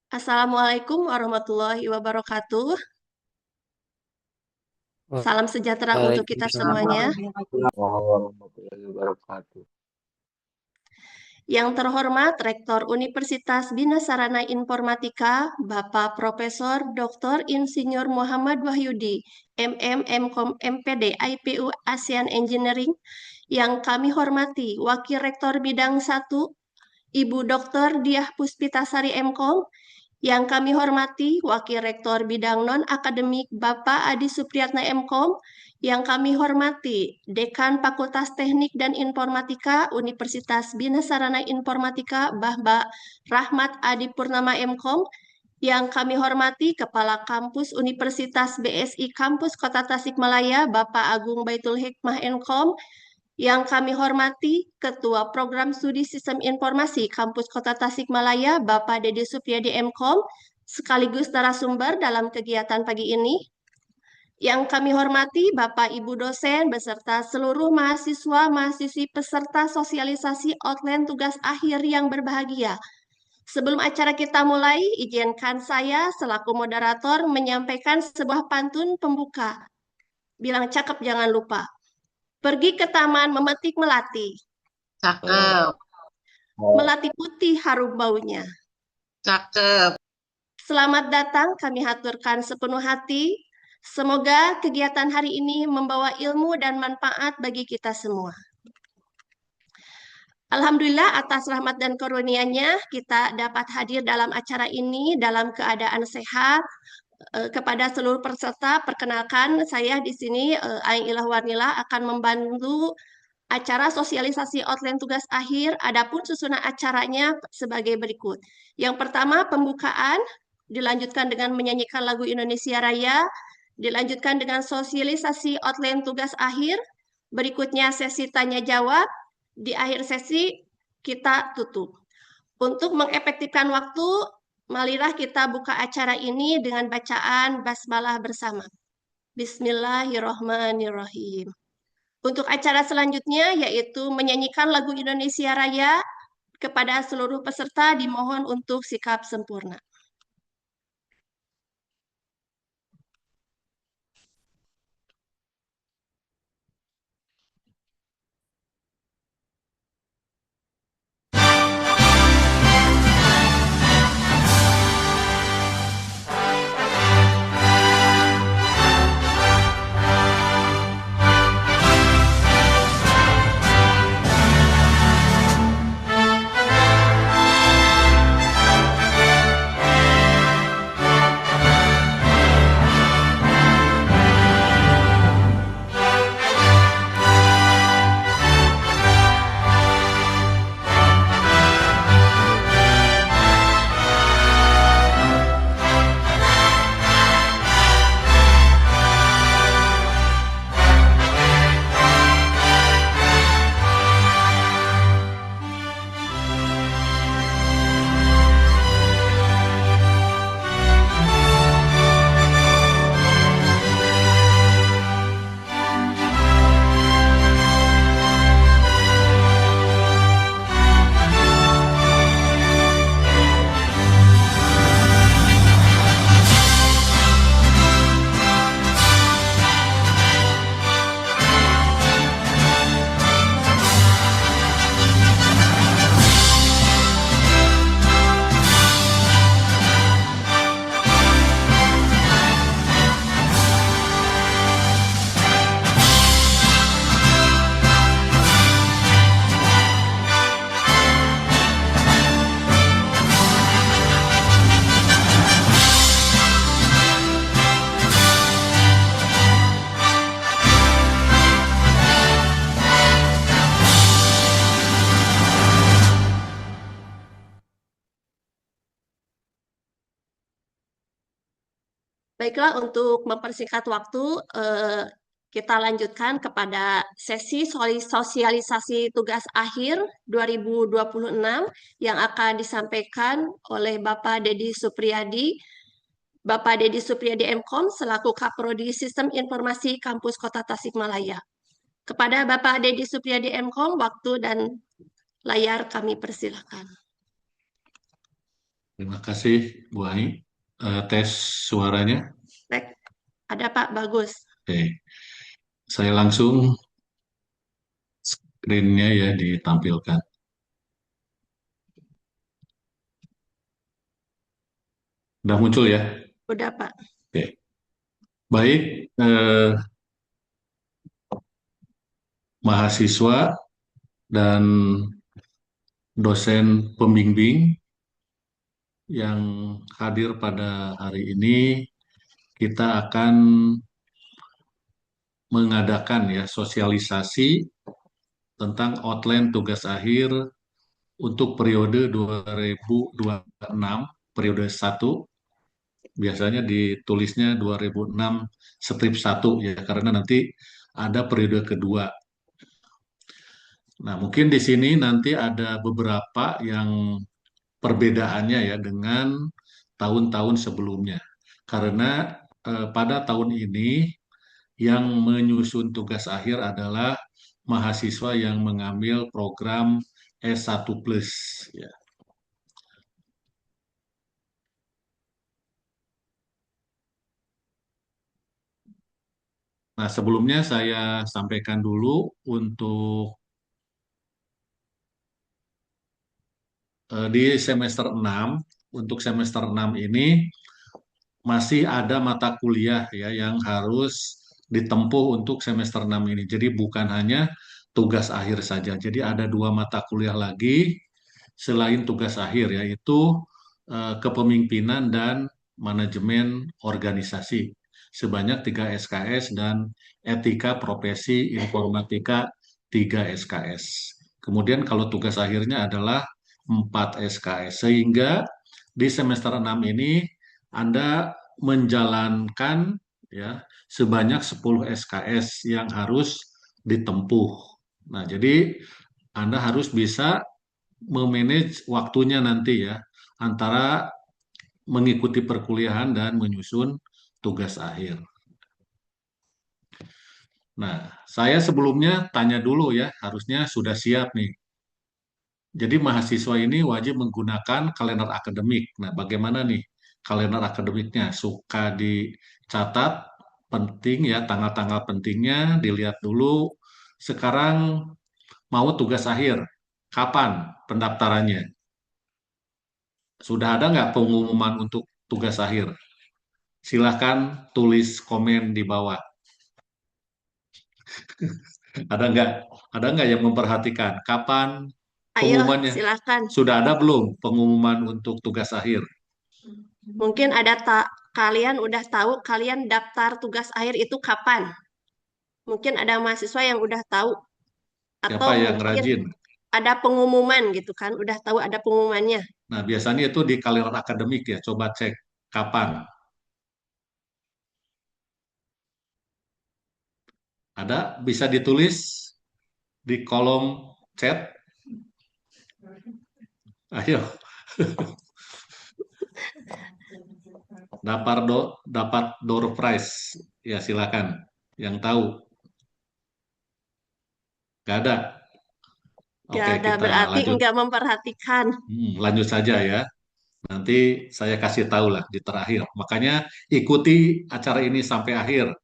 Assalamualaikum warahmatullahi wabarakatuh. Salam sejahtera untuk kita Waalaikumsalam semuanya. warahmatullahi wabarakatuh. Yang terhormat Rektor Universitas Bina Sarana Informatika, Bapak Profesor Dr. Insinyur Muhammad Wahyudi, MM, MKom, MPD, IPU ASEAN Engineering, yang kami hormati Wakil Rektor Bidang 1, Ibu Dr. Diah Puspitasari MKom, yang kami hormati Wakil Rektor Bidang Non-Akademik Bapak Adi Supriyatna MKom, yang kami hormati Dekan Fakultas Teknik dan Informatika Universitas Bina Sarana Informatika Bapak Rahmat Adi Purnama MKom, yang kami hormati Kepala Kampus Universitas BSI Kampus Kota Tasikmalaya Bapak Agung Baitul Hikmah MKom, yang kami hormati Ketua Program Studi Sistem Informasi Kampus Kota Tasikmalaya, Bapak Dedi Supyadi MKom, sekaligus narasumber dalam kegiatan pagi ini. Yang kami hormati Bapak Ibu dosen beserta seluruh mahasiswa-mahasiswi peserta sosialisasi outline tugas akhir yang berbahagia. Sebelum acara kita mulai, izinkan saya selaku moderator menyampaikan sebuah pantun pembuka. Bilang cakep jangan lupa. Pergi ke taman memetik melati. Cakep, Melati putih harum baunya. cakep. Selamat datang, kami haturkan sepenuh hati. Semoga kegiatan hari ini membawa ilmu dan manfaat bagi kita semua. Alhamdulillah atas rahmat dan karunia-Nya kita dapat hadir dalam acara ini dalam keadaan sehat. Kepada seluruh peserta, perkenalkan saya di sini Aing Ilah Warnila akan membantu acara sosialisasi outline tugas akhir. Adapun susunan acaranya sebagai berikut. Yang pertama, pembukaan, dilanjutkan dengan menyanyikan lagu Indonesia Raya, dilanjutkan dengan sosialisasi outline tugas akhir, berikutnya sesi tanya jawab, di akhir sesi kita tutup. Untuk mengefektifkan waktu, marilah kita buka acara ini dengan bacaan basmalah bersama. Bismillahirrahmanirrahim. Untuk acara selanjutnya yaitu menyanyikan lagu Indonesia Raya, kepada seluruh peserta dimohon untuk sikap sempurna. Baiklah, untuk mempersingkat waktu, kita lanjutkan kepada sesi sosialisasi tugas akhir 2026 yang akan disampaikan oleh Bapak Dedi Supriyadi. Bapak Dedi Supriyadi MKom selaku Kaprodi Sistem Informasi Kampus Kota Tasikmalaya. Kepada Bapak Dedi Supriyadi MKom, waktu dan layar kami persilakan. Terima kasih, Bu Ai. Tes suaranya. Tek, ada Pak, bagus. Oke, saya langsung screen-nya ya ditampilkan. Udah muncul ya? Udah Pak. Oke. Baik, mahasiswa dan dosen pembimbing yang hadir pada hari ini, kita akan mengadakan ya sosialisasi tentang outline tugas akhir untuk periode 2026, periode 1. Biasanya ditulisnya 2006 strip 1 ya, karena nanti ada periode kedua. Nah, mungkin di sini nanti ada beberapa yang perbedaannya ya dengan tahun-tahun sebelumnya. Karena pada tahun ini yang menyusun tugas akhir adalah mahasiswa yang mengambil program S1 plus ya. Nah, sebelumnya saya sampaikan dulu untuk di semester 6, untuk semester 6 ini masih ada mata kuliah ya yang harus ditempuh untuk semester 6 ini. Jadi bukan hanya tugas akhir saja. Jadi ada dua mata kuliah lagi selain tugas akhir, yaitu kepemimpinan dan manajemen organisasi sebanyak 3 SKS dan etika profesi informatika 3 SKS. Kemudian kalau tugas akhirnya adalah 4 SKS. Sehingga di semester 6 ini Anda menjalankan ya sebanyak 10 SKS yang harus ditempuh. Nah, jadi Anda harus bisa memanage waktunya nanti ya antara mengikuti perkuliahan dan menyusun tugas akhir. Nah, saya sebelumnya tanya dulu ya, harusnya sudah siap nih. Jadi mahasiswa ini wajib menggunakan kalender akademik. Nah, bagaimana nih kalender akademiknya? Suka dicatat, penting ya, tanggal-tanggal pentingnya dilihat dulu. Sekarang mau tugas akhir, kapan pendaftarannya? Sudah ada nggak pengumuman untuk tugas akhir? Silahkan tulis komen di bawah. Ada nggak? Ada nggak yang memperhatikan? Kapan Ayo, pengumumannya? silakan. Sudah ada belum pengumuman untuk tugas akhir? Mungkin ada tak kalian udah tahu kalian daftar tugas akhir itu kapan? Mungkin ada mahasiswa yang udah tahu atau Siapa yang mungkin rajin? ada pengumuman gitu kan, udah tahu ada pengumumannya. Nah, biasanya itu di kalender akademik ya. Coba cek kapan. Ada? Bisa ditulis di kolom chat. Ayo. Dapat door prize. Ya, silakan. Yang tahu. Gak ada. Gak Oke, ada, kita berarti lanjut. enggak memperhatikan. Lanjut saja ya. Nanti saya kasih tahu lah di terakhir. Makanya ikuti acara ini sampai akhir.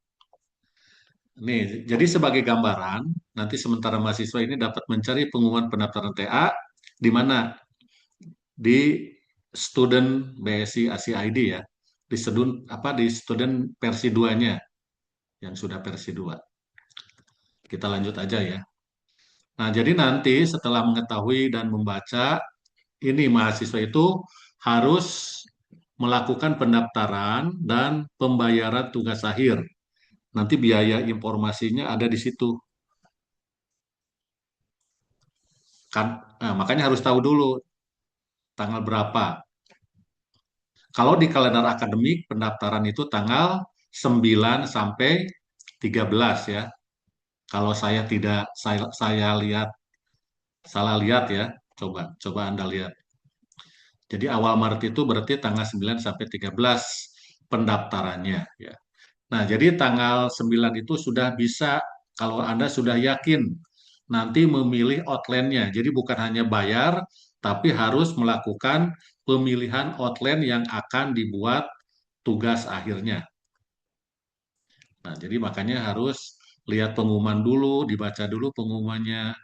Nih, jadi sebagai gambaran, nanti sementara mahasiswa ini dapat mencari pengumuman pendaftaran TA di mana? Di student BSI ASI ID ya. Di student versi 2-nya yang sudah versi 2. Kita lanjut aja ya. Nah, jadi nanti setelah mengetahui dan membaca ini mahasiswa itu harus melakukan pendaftaran dan pembayaran tugas akhir. Nanti biaya informasinya ada di situ. Kan, nah, makanya harus tahu dulu tanggal berapa. Kalau di kalender akademik pendaftaran itu tanggal 9 sampai 13 ya. Kalau saya tidak saya lihat salah lihat ya. Coba Anda lihat. Jadi awal Maret itu berarti tanggal 9 sampai 13 pendaftarannya ya. Nah, jadi tanggal 9 itu sudah bisa kalau Anda sudah yakin nanti memilih outline-nya. Jadi bukan hanya bayar, tapi harus melakukan pemilihan outline yang akan dibuat tugas akhirnya. Nah, jadi makanya harus lihat pengumuman dulu, dibaca dulu pengumumannya,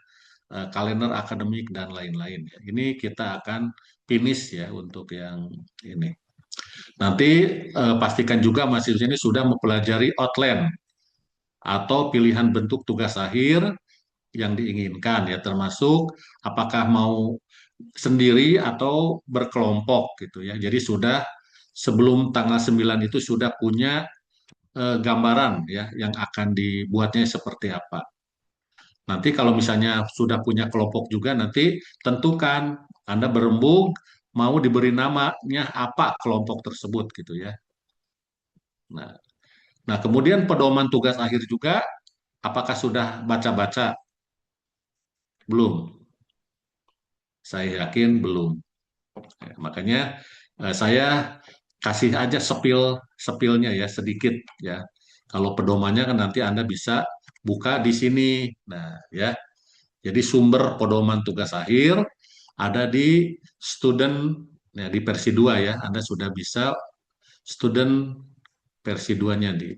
kalender akademik dan lain-lain. Ini kita akan finish ya untuk yang ini. Nanti pastikan juga mahasiswa ini sudah mempelajari outline atau pilihan bentuk tugas akhir yang diinginkan ya, termasuk apakah mau sendiri atau berkelompok gitu ya. Jadi sudah sebelum tanggal 9 itu sudah punya gambaran ya yang akan dibuatnya seperti apa. Nanti kalau misalnya sudah punya kelompok juga, nanti tentukan Anda berembuk mau diberi namanya apa kelompok tersebut gitu ya. Nah, nah kemudian pedoman tugas akhir juga, apakah sudah baca-baca? Belum. Saya yakin belum. Ya, makanya saya kasih aja sepilnya ya sedikit ya. Kalau pedomannya kan nanti Anda bisa buka di sini. Nah, ya. Jadi sumber pedoman tugas akhir ada di student ya di versi 2 ya. Anda sudah bisa student versi 2-nya di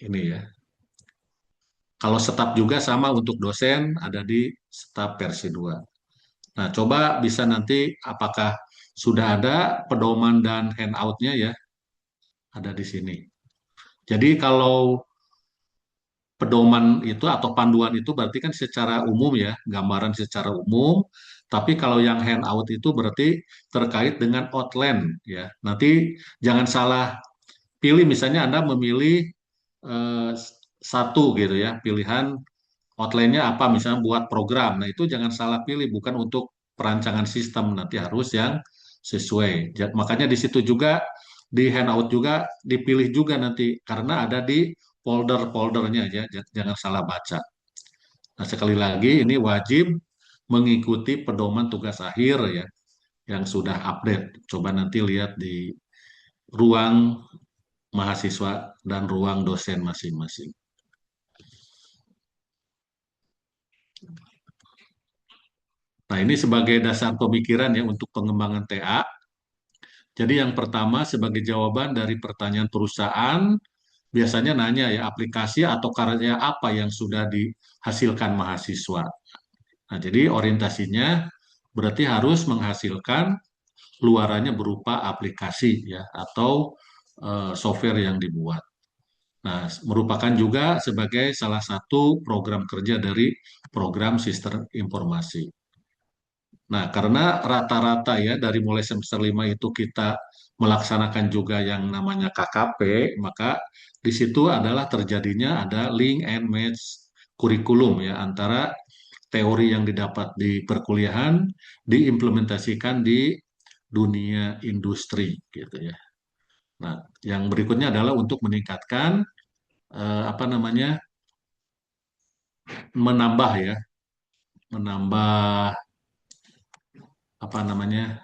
ini ya. Kalau staf juga sama untuk dosen ada di staf versi 2. Nah, coba bisa nanti apakah sudah ada pedoman dan handout-nya ya, ada di sini. Jadi kalau pedoman itu atau panduan itu berarti kan secara umum ya, gambaran secara umum. Tapi kalau yang handout itu berarti terkait dengan outline ya. Nanti jangan salah pilih, misalnya Anda memilih eh, satu gitu ya, pilihan outline-nya apa, misalnya buat program. Nah, itu jangan salah pilih, bukan untuk perancangan sistem, nanti harus yang sesuai. Makanya di situ juga, di handout juga dipilih juga nanti, karena ada di folder-foldernya ya, jangan salah baca. Nah, sekali lagi ini wajib mengikuti pedoman tugas akhir ya, yang sudah update. Coba nanti lihat di ruang mahasiswa dan ruang dosen masing-masing. Nah, ini sebagai dasar pemikiran ya untuk pengembangan TA. Jadi yang pertama sebagai jawaban dari pertanyaan perusahaan, biasanya nanya ya aplikasi atau karya apa yang sudah dihasilkan mahasiswa. Nah, jadi orientasinya berarti harus menghasilkan luarannya berupa aplikasi ya atau software yang dibuat. Nah, merupakan juga sebagai salah satu program kerja dari program sistem informasi. Nah, karena rata-rata ya dari mulai semester 5 itu kita melaksanakan juga yang namanya KKP, maka di situ adalah terjadinya ada link and match kurikulum ya antara teori yang didapat di perkuliahan diimplementasikan di dunia industri gitu ya. Nah, yang berikutnya adalah untuk meningkatkan apa namanya? Menambah ya, menambah apa namanya?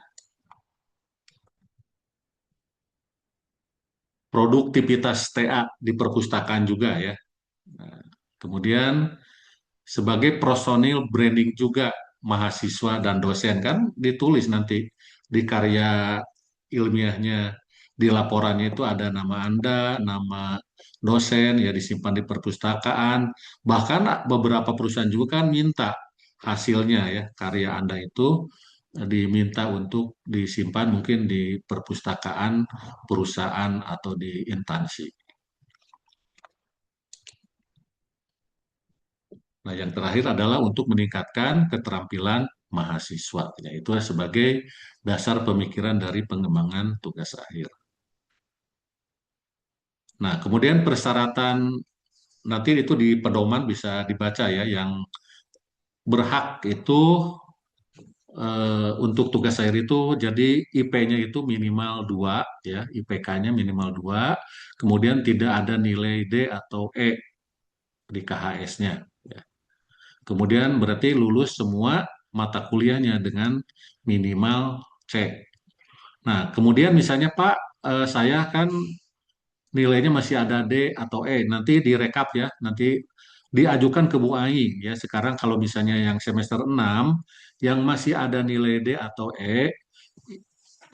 Produktivitas TA di perpustakaan juga ya. Nah, kemudian sebagai personil branding juga mahasiswa dan dosen kan ditulis nanti di karya ilmiahnya, di laporannya itu ada nama Anda, nama dosen ya disimpan di perpustakaan. Bahkan beberapa perusahaan juga kan minta hasilnya ya karya Anda itu diminta untuk disimpan mungkin di perpustakaan perusahaan atau di instansi. Nah, yang terakhir adalah untuk meningkatkan keterampilan mahasiswa, yaitu sebagai dasar pemikiran dari pengembangan tugas akhir. Nah, kemudian persyaratan nanti itu di pedoman bisa dibaca ya, yang berhak itu untuk tugas akhir itu jadi IP-nya itu minimal 2 ya, IPK-nya minimal 2, kemudian tidak ada nilai D atau E di KHS-nya. Kemudian berarti lulus semua mata kuliahnya dengan minimal C. Nah, kemudian misalnya Pak, saya kan nilainya masih ada D atau E, nanti direkap ya, nanti diajukan ke Bu Ai ya. Sekarang kalau misalnya yang semester 6 yang masih ada nilai D atau E,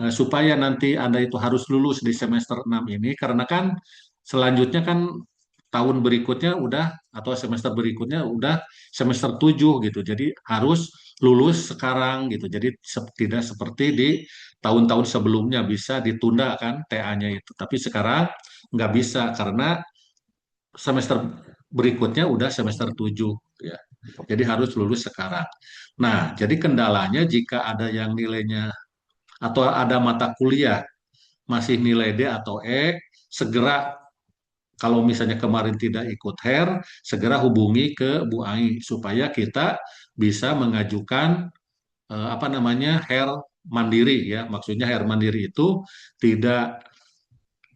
supaya nanti Anda itu harus lulus di semester 6 ini karena kan selanjutnya kan tahun berikutnya udah atau semester berikutnya udah semester 7 gitu. Jadi harus lulus sekarang gitu. Jadi tidak seperti di tahun-tahun sebelumnya bisa ditunda kan TA-nya itu. Tapi sekarang nggak bisa karena semester berikutnya udah semester 7 ya. Jadi harus lulus sekarang. Nah, jadi kendalanya jika ada yang nilainya atau ada mata kuliah masih nilai D atau E, segera kalau misalnya kemarin tidak ikut HER, segera hubungi ke Bu Ai supaya kita bisa mengajukan apa namanya HER mandiri ya. Maksudnya HER mandiri itu tidak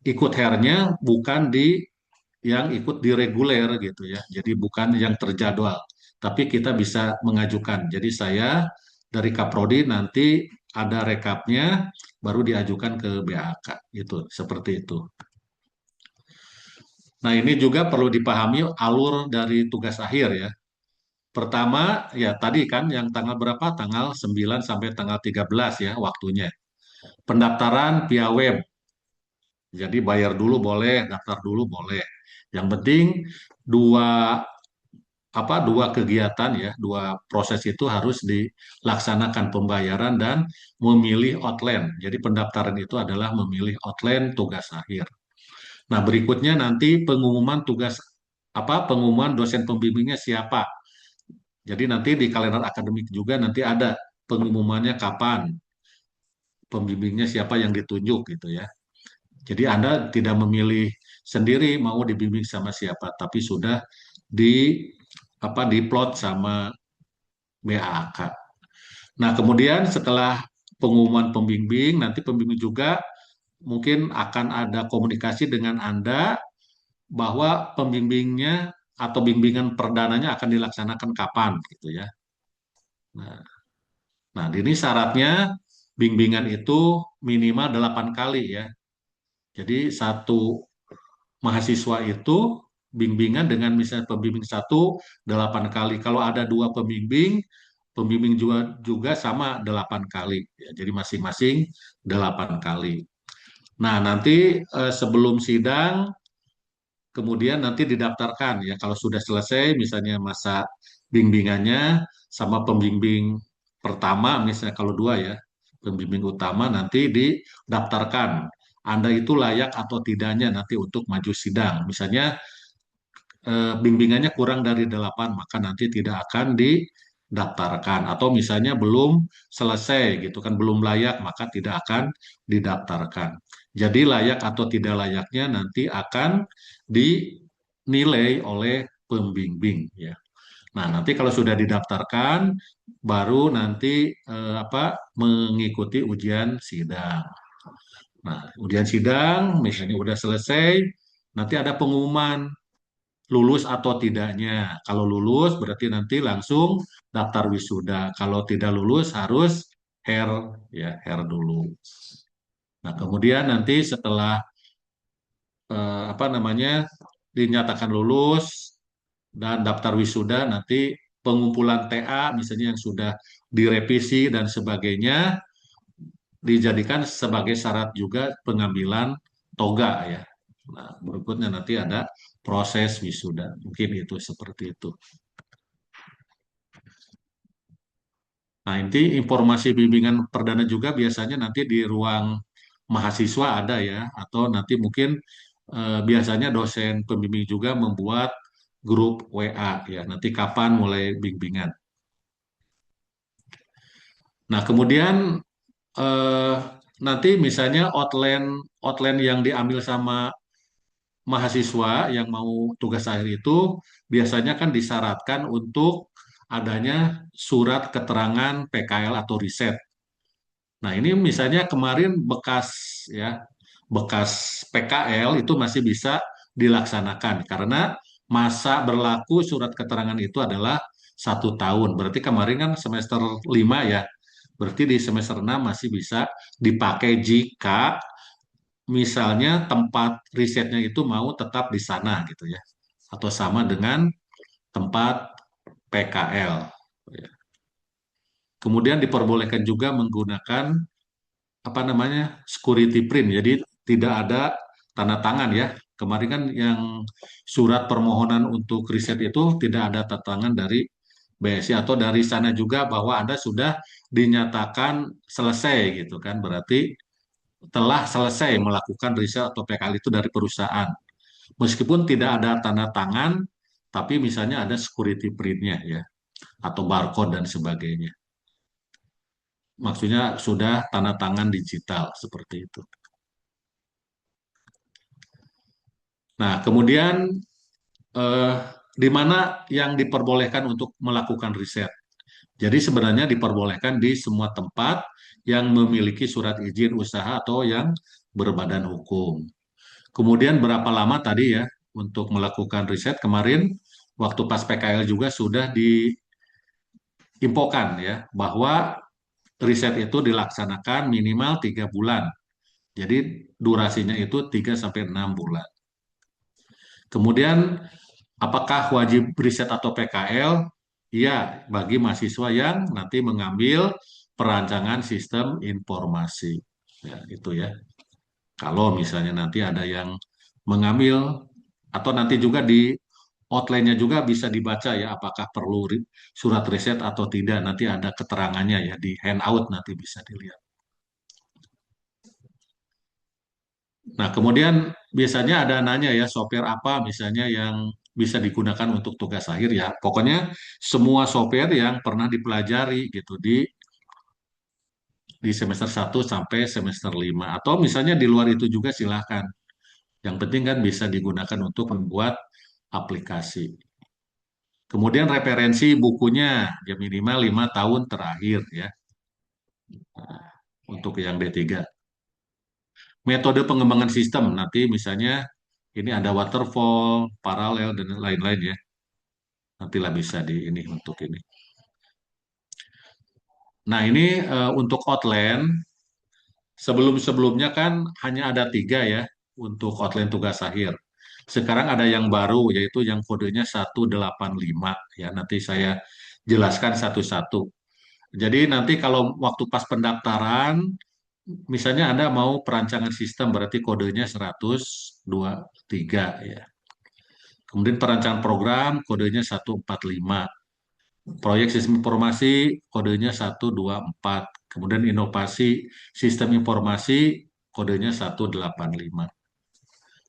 ikut HER-nya bukan di yang ikut di reguler gitu ya. Jadi bukan yang terjadwal, tapi kita bisa mengajukan. Jadi saya dari Kaprodi nanti ada rekapnya baru diajukan ke BAK itu seperti itu. Nah, ini juga perlu dipahami alur dari tugas akhir ya. Pertama, ya tadi kan yang tanggal berapa? Tanggal 9 sampai tanggal 13 ya waktunya. Pendaftaran via web. Jadi bayar dulu boleh, daftar dulu boleh. Yang penting dua dua kegiatan ya, dua proses itu harus dilaksanakan pembayaran dan memilih outline. Jadi pendaftaran itu adalah memilih outline tugas akhir. Nah, berikutnya nanti pengumuman tugas pengumuman dosen pembimbingnya siapa. Jadi nanti di kalender akademik juga nanti ada pengumumannya kapan, pembimbingnya siapa yang ditunjuk gitu ya. Jadi Anda tidak memilih sendiri mau dibimbing sama siapa, tapi sudah di diplot sama BAK. Nah, kemudian setelah pengumuman pembimbing, nanti pembimbing juga mungkin akan ada komunikasi dengan Anda bahwa pembimbingnya atau bimbingan perdananya akan dilaksanakan kapan gitu ya. Nah, ini syaratnya bimbingan itu minimal 8 kali ya. Jadi satu mahasiswa itu bimbingan dengan misalnya pembimbing satu 8 kali. Kalau ada dua pembimbing, pembimbing juga sama 8 kali. Ya, jadi masing-masing 8 kali. Nah, nanti sebelum sidang kemudian nanti didaftarkan ya kalau sudah selesai misalnya masa bimbingannya sama pembimbing pertama misalnya kalau dua ya pembimbing utama nanti didaftarkan Anda itu layak atau tidaknya nanti untuk maju sidang misalnya bimbingannya kurang dari 8 maka nanti tidak akan didaftarkan atau misalnya belum selesai gitu kan belum layak maka tidak akan didaftarkan. Jadi layak atau tidak layaknya nanti akan dinilai oleh pembimbing ya. Nah, nanti kalau sudah didaftarkan baru nanti mengikuti ujian sidang. Nah, ujian sidang misalnya udah selesai, nanti ada pengumuman lulus atau tidaknya. Kalau lulus berarti nanti langsung daftar wisuda. Kalau tidak lulus harus HER ya, HER dulu. Nah, kemudian nanti setelah dinyatakan lulus dan daftar wisuda nanti pengumpulan TA misalnya yang sudah direvisi dan sebagainya dijadikan sebagai syarat juga pengambilan toga ya. Nah, berikutnya nanti ada proses wisuda. Mungkin itu seperti itu. Nah, ini informasi bimbingan perdana juga biasanya nanti di ruang mahasiswa ada ya, atau nanti mungkin biasanya dosen pembimbing juga membuat grup WA ya, nanti kapan mulai bimbingan. Nah, kemudian eh, nanti misalnya outline outline yang diambil sama mahasiswa yang mau tugas akhir itu biasanya kan disyaratkan untuk adanya surat keterangan PKL atau riset. Nah, ini misalnya kemarin bekas PKL itu masih bisa dilaksanakan karena masa berlaku surat keterangan itu adalah 1 tahun. Berarti kemarin kan semester 5 ya. Berarti di semester 6 masih bisa dipakai jika misalnya tempat risetnya itu mau tetap di sana gitu ya. Atau sama dengan tempat PKL. Ya. Kemudian diperbolehkan juga menggunakan apa namanya security print, jadi tidak ada tanda tangan ya. Kemarin kan yang surat permohonan untuk riset itu tidak ada tanda tangan dari BSI atau dari sana juga bahwa Anda sudah dinyatakan selesai gitu kan, berarti telah selesai melakukan riset atau PKL itu dari perusahaan. Meskipun tidak ada tanda tangan, tapi misalnya ada security print-nya ya, atau barcode dan sebagainya. Maksudnya sudah tanda tangan digital seperti itu. Nah, kemudian eh, di mana yang diperbolehkan untuk melakukan riset? Jadi sebenarnya diperbolehkan di semua tempat yang memiliki surat izin usaha atau yang berbadan hukum. Kemudian berapa lama tadi ya untuk melakukan riset? Kemarin waktu pas PKL juga sudah diinfokan ya bahwa riset itu dilaksanakan minimal 3 bulan. Jadi durasinya itu 3 sampai 6 bulan. Kemudian apakah wajib riset atau PKL? Iya, bagi mahasiswa yang nanti mengambil perancangan sistem informasi. Ya, itu ya. Kalau misalnya nanti ada yang mengambil atau nanti juga di outline-nya juga bisa dibaca ya apakah perlu surat riset atau tidak. Nanti ada keterangannya ya di handout nanti bisa dilihat. Nah, kemudian biasanya ada nanya ya software apa misalnya yang bisa digunakan untuk tugas akhir ya. Pokoknya semua software yang pernah dipelajari gitu di semester 1 sampai semester 5 atau misalnya di luar itu juga silahkan. Yang penting kan bisa digunakan untuk membuat aplikasi. Kemudian referensi bukunya ya minimal 5 tahun terakhir ya untuk yang D3. Metode pengembangan sistem nanti misalnya ini ada waterfall, paralel dan lain-lain ya. Nantilah bisa di ini untuk ini. Nah ini untuk outline sebelum-sebelumnya kan hanya ada 3 ya untuk outline tugas akhir. Sekarang ada yang baru yaitu yang kodenya 185 ya. Nanti saya jelaskan satu-satu. Jadi nanti kalau waktu pas pendaftaran misalnya Anda mau perancangan sistem berarti kodenya 123 ya. Kemudian perancangan program kodenya 145. Proyek sistem informasi kodenya 124. Kemudian inovasi sistem informasi kodenya 185.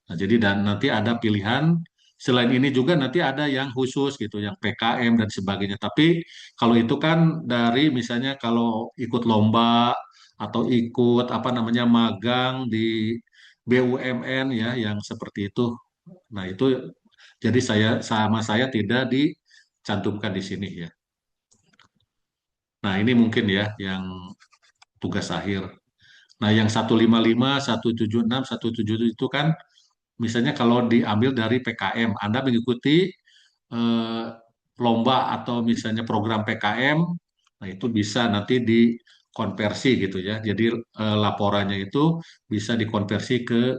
Nah, jadi dan nanti ada pilihan selain ini juga nanti ada yang khusus gitu, yang PKM dan sebagainya. Tapi kalau itu kan dari misalnya kalau ikut lomba atau ikut apa namanya magang di BUMN ya yang seperti itu. Nah, itu jadi saya tidak dicantumkan di sini ya. Nah, ini mungkin ya yang tugas akhir. Nah, yang 155, 176, 177 itu kan misalnya kalau diambil dari PKM, Anda mengikuti eh, lomba atau misalnya program PKM, nah itu bisa nanti dikonversi gitu ya. Jadi laporannya itu bisa dikonversi ke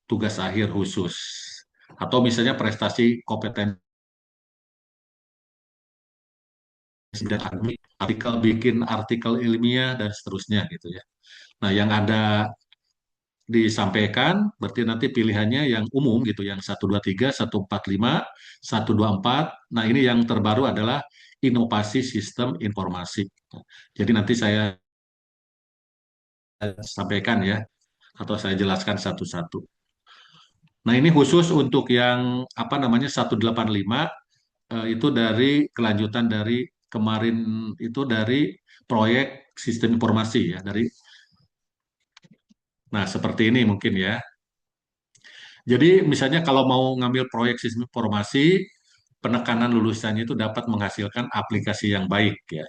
tugas akhir khusus. Atau misalnya prestasi kompetensi dan artikel bikin artikel ilmiah dan seterusnya gitu ya. Nah, yang ada disampaikan berarti nanti pilihannya yang umum gitu yang 123, 145, 124. Nah, ini yang terbaru adalah inovasi sistem informasi. Jadi nanti saya sampaikan ya atau saya jelaskan satu-satu. Nah, ini khusus untuk yang apa namanya 185 itu dari kelanjutan dari kemarin itu dari proyek sistem informasi ya dari. Nah, seperti ini mungkin ya. Jadi misalnya kalau mau ngambil proyek sistem informasi, penekanan lulusannya itu dapat menghasilkan aplikasi yang baik ya.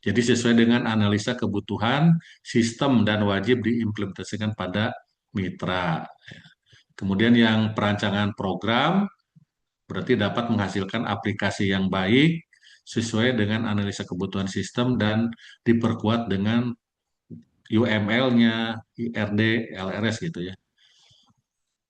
Jadi sesuai dengan analisa kebutuhan sistem dan wajib diimplementasikan pada mitra. Kemudian yang perancangan program berarti dapat menghasilkan aplikasi yang baik sesuai dengan analisa kebutuhan sistem dan diperkuat dengan UML-nya, IRD, LRS gitu ya.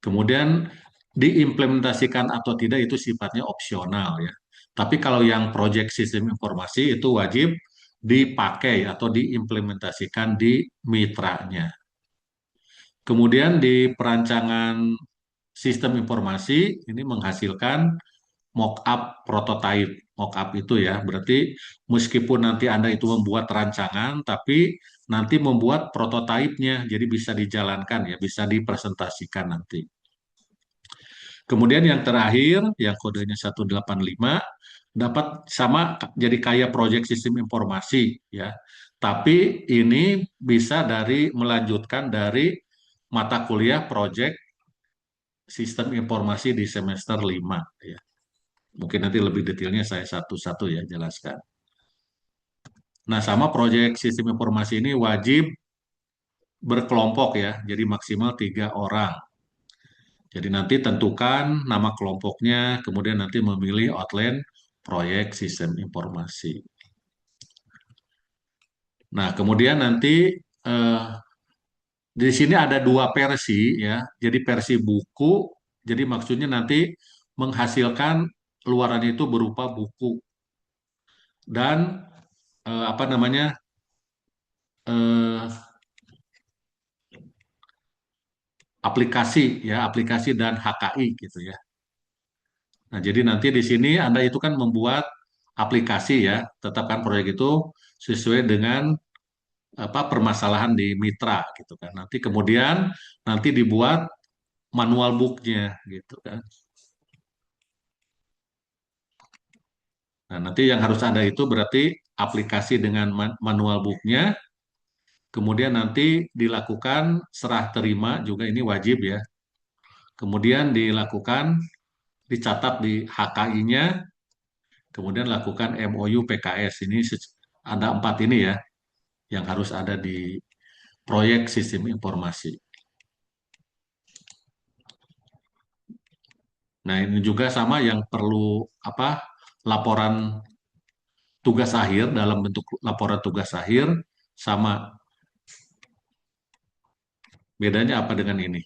Kemudian diimplementasikan atau tidak itu sifatnya opsional ya. Tapi kalau yang proyek sistem informasi itu wajib dipakai atau diimplementasikan di mitranya. Kemudian di perancangan sistem informasi ini menghasilkan mock-up prototype. Mock-up itu ya, berarti meskipun nanti Anda itu membuat rancangan, tapi nanti membuat prototipenya, jadi bisa dijalankan ya, bisa dipresentasikan nanti. Kemudian yang terakhir, yang kodenya 185, dapat sama jadi kayak proyek sistem informasi ya. Tapi ini bisa melanjutkan dari mata kuliah proyek sistem informasi di semester 5 ya. Mungkin nanti lebih detailnya saya satu-satu ya jelaskan. Nah, sama proyek sistem informasi ini wajib berkelompok ya, jadi maksimal 3 orang. Jadi nanti tentukan nama kelompoknya, kemudian nanti memilih outline proyek sistem informasi. Nah, kemudian nanti eh, di sini ada 2 versi ya. Jadi versi buku, jadi maksudnya nanti menghasilkan luaran itu berupa buku dan apa namanya eh, aplikasi ya, aplikasi dan HKI gitu ya. Nah, jadi nanti di sini Anda itu kan membuat aplikasi ya, tetapkan proyek itu sesuai dengan apa permasalahan di mitra gitu kan. Nanti kemudian nanti dibuat manual booknya gitu kan. Nah, nanti yang harus ada itu berarti aplikasi dengan manual booknya, kemudian nanti dilakukan serah terima juga ini wajib ya. Kemudian dilakukan dicatat di HKI-nya, kemudian lakukan MOU PKS. Ini ada 4 ini ya yang harus ada di proyek sistem informasi. Nah, ini juga sama yang perlu apa laporan tugas akhir dalam bentuk laporan tugas akhir sama. Bedanya apa dengan ini?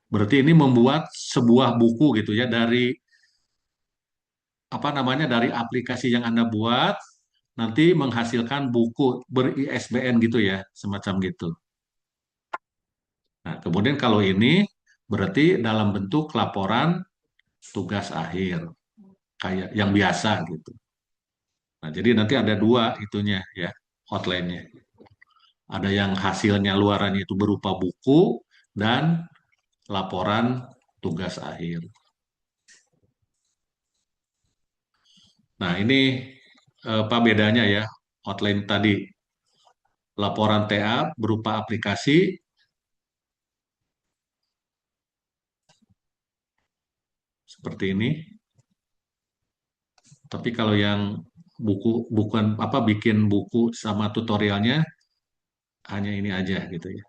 Berarti ini membuat sebuah buku gitu ya dari apa namanya dari aplikasi yang Anda buat nanti menghasilkan buku ber-ISBN gitu ya, semacam gitu. Nah, kemudian kalau ini berarti dalam bentuk laporan tugas akhir kayak yang biasa gitu. Nah, jadi nanti ada 2 itunya ya, outline-nya. Ada yang hasilnya luarannya itu berupa buku dan laporan tugas akhir. Nah, ini apa bedanya ya? Outline tadi laporan TA berupa aplikasi seperti ini. Tapi kalau yang buku bukan apa bikin buku sama tutorialnya hanya ini aja gitu ya.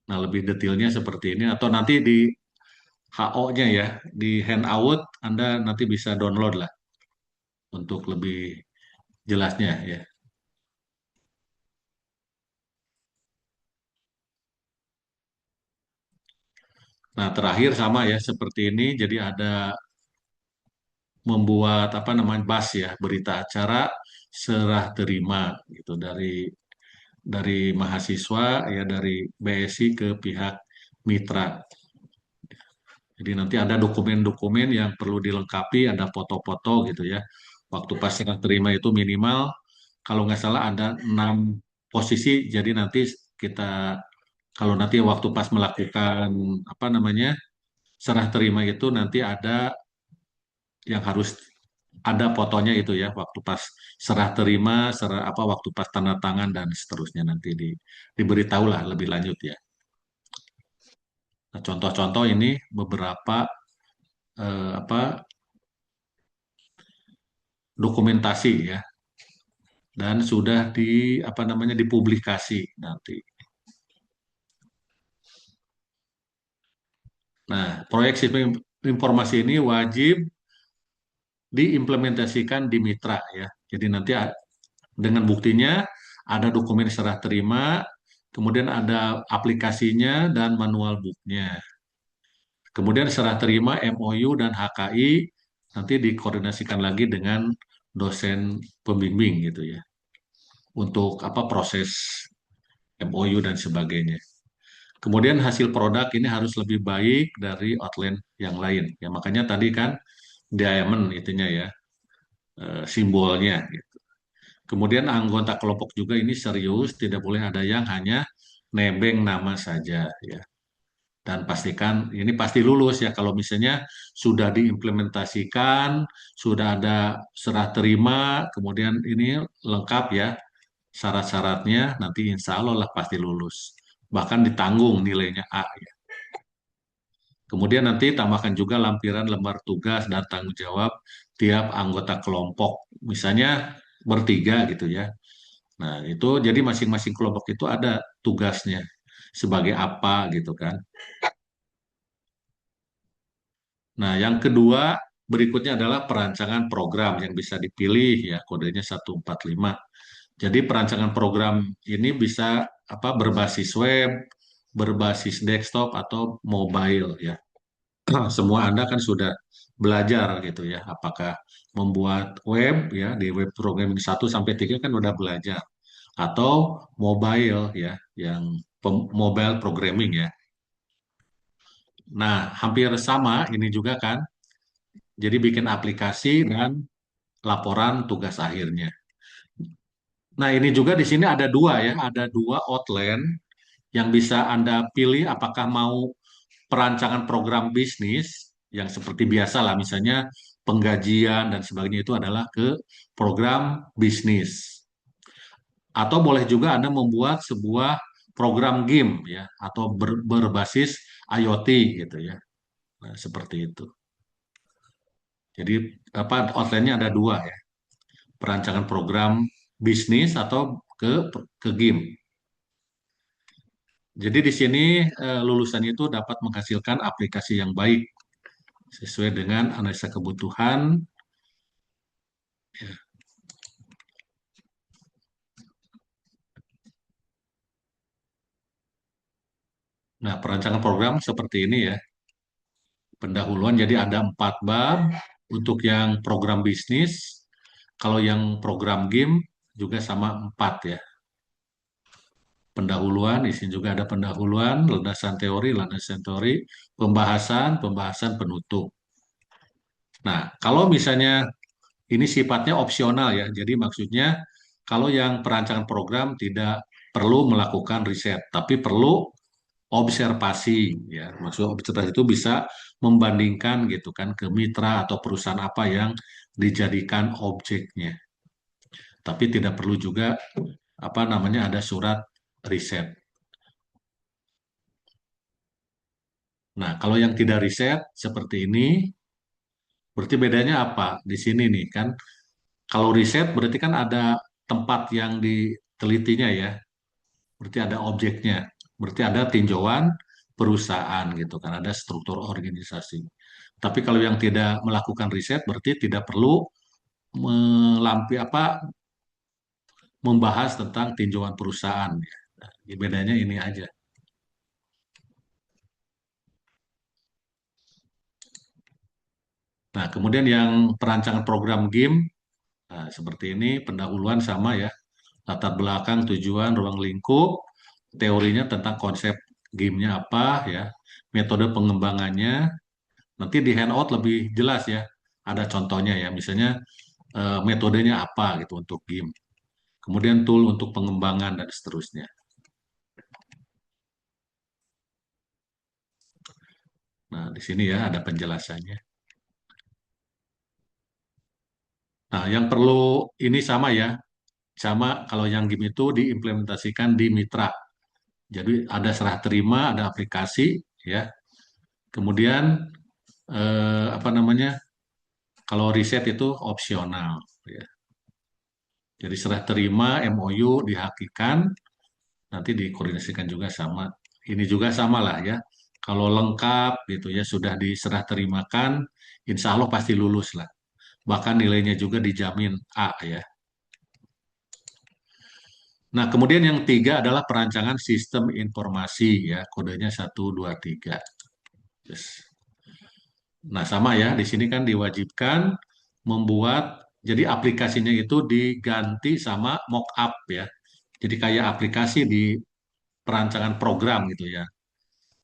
Nah, lebih detailnya seperti ini atau nanti di HO-nya ya, di handout Anda nanti bisa download lah untuk lebih jelasnya ya. Nah, terakhir sama ya seperti ini. Jadi ada membuat apa namanya BAS ya, berita acara serah terima gitu dari mahasiswa ya dari BSI ke pihak mitra. Jadi nanti ada dokumen-dokumen yang perlu dilengkapi, ada foto-foto gitu ya. Waktu pas serah terima itu minimal kalau nggak salah ada 6 posisi. Jadi nanti kita kalau nanti waktu pas melakukan apa namanya serah terima itu nanti ada yang harus ada fotonya itu ya waktu pas serah terima, serah apa waktu pas tanda tangan dan seterusnya nanti diberitahulah lebih lanjut ya. Nah, contoh-contoh ini beberapa apa dokumentasi ya dan sudah apa namanya dipublikasi nanti. Nah, proyek sistem informasi ini wajib diimplementasikan di mitra ya. Jadi nanti dengan buktinya ada dokumen serah terima, kemudian ada aplikasinya dan manual booknya. Kemudian serah terima MOU dan HKI nanti dikoordinasikan lagi dengan dosen pembimbing gitu ya untuk apa proses MOU dan sebagainya. Kemudian hasil produk ini harus lebih baik dari outline yang lain. Ya makanya tadi kan diamond itunya ya simbolnya. Gitu. Kemudian anggota kelompok juga ini serius, tidak boleh ada yang hanya nebeng nama saja ya. Dan pastikan ini pasti lulus ya kalau misalnya sudah diimplementasikan, sudah ada serah terima, kemudian ini lengkap ya syarat-syaratnya, nanti insya Allah lah pasti lulus. Bahkan ditanggung nilainya A ya. Kemudian nanti tambahkan juga lampiran lembar tugas dan tanggung jawab tiap anggota kelompok. Misalnya bertiga gitu ya. Nah, itu jadi masing-masing kelompok itu ada tugasnya sebagai apa gitu kan. Nah, yang kedua berikutnya adalah perancangan program yang bisa dipilih ya, kodenya 145. Jadi perancangan program ini bisa apa berbasis web, berbasis desktop atau mobile ya. Semua Anda kan sudah belajar gitu ya, apakah membuat web ya di web programming 1 sampai 3 kan udah belajar atau mobile ya yang mobile programming ya. Nah, hampir sama ini juga kan. Jadi bikin aplikasi dan laporan tugas akhirnya. Nah, ini juga di sini ada dua ya, ada dua outline yang bisa Anda pilih apakah mau perancangan program bisnis yang seperti biasa lah, misalnya penggajian dan sebagainya itu adalah ke program bisnis. Atau boleh juga Anda membuat sebuah program game ya, atau berbasis IoT gitu ya. Nah, seperti itu. Jadi apa outline-nya ada dua ya, perancangan program bisnis atau ke game. Jadi di sini lulusan itu dapat menghasilkan aplikasi yang baik sesuai dengan analisa kebutuhan. Ya. Nah, perancangan program seperti ini ya. Pendahuluan jadi ada 4 bab untuk yang program bisnis. Kalau yang program game juga sama 4 ya. Pendahuluan, di sini juga ada pendahuluan, landasan teori, pembahasan penutup. Nah, kalau misalnya ini sifatnya opsional ya. Jadi maksudnya kalau yang perancangan program tidak perlu melakukan riset, tapi perlu observasi ya. Maksud observasi itu bisa membandingkan gitu kan ke mitra atau perusahaan apa yang dijadikan objeknya. Tapi tidak perlu juga apa namanya ada surat riset. Nah, kalau yang tidak riset seperti ini berarti bedanya apa? Di sini nih kan kalau riset berarti kan ada tempat yang ditelitinya ya. Berarti ada objeknya. Berarti ada tinjauan perusahaan gitu kan, ada struktur organisasi. Tapi kalau yang tidak melakukan riset berarti tidak perlu melampi apa membahas tentang tinjauan perusahaan ya. Nah, bedanya ini aja. Nah, kemudian yang perancangan program game nah, seperti ini pendahuluan sama ya. Latar belakang, tujuan, ruang lingkup, teorinya tentang konsep gamenya apa ya, metode pengembangannya. Nanti di handout lebih jelas ya. Ada contohnya ya, misalnya metodenya apa gitu untuk game. Kemudian tool untuk pengembangan dan seterusnya. Nah, di sini ya ada penjelasannya. Nah, yang perlu ini sama ya. Sama kalau yang game itu diimplementasikan di mitra. Jadi ada serah terima, ada aplikasi ya. Kemudian apa namanya? Kalau riset itu opsional ya. Jadi serah terima MOU dihakikan nanti dikoordinasikan juga sama. Ini juga sama lah ya. Kalau lengkap gitu ya sudah diserah terimakan, insya Allah pasti lulus lah. Bahkan nilainya juga dijamin A ya. Nah, kemudian yang tiga adalah perancangan sistem informasi ya, kodenya 123. Yes. Nah, sama ya, di sini kan diwajibkan membuat, jadi aplikasinya itu diganti sama mockup ya. Jadi kayak aplikasi di perancangan program gitu ya.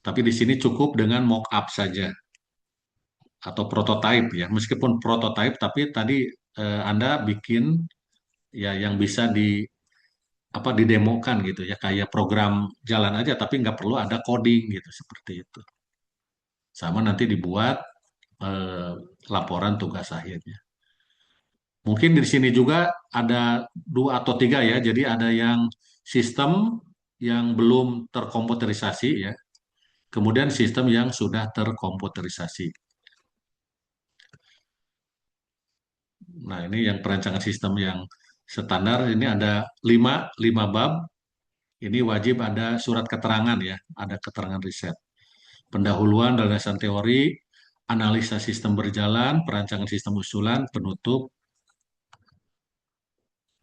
Tapi di sini cukup dengan mockup saja atau prototype ya. Meskipun prototype, tapi tadi Anda bikin ya yang bisa didemokan gitu ya, kayak program jalan aja, tapi nggak perlu ada coding gitu seperti itu. Sama nanti dibuat eh, laporan tugas akhirnya. Mungkin di sini juga ada dua atau tiga ya. Jadi ada yang sistem yang belum terkomputerisasi ya. Kemudian sistem yang sudah terkomputerisasi. Nah, ini yang perancangan sistem yang standar ini ada lima bab. Ini wajib ada surat keterangan ya, ada keterangan riset. Pendahuluan dan landasan teori, analisa sistem berjalan, perancangan sistem usulan, penutup.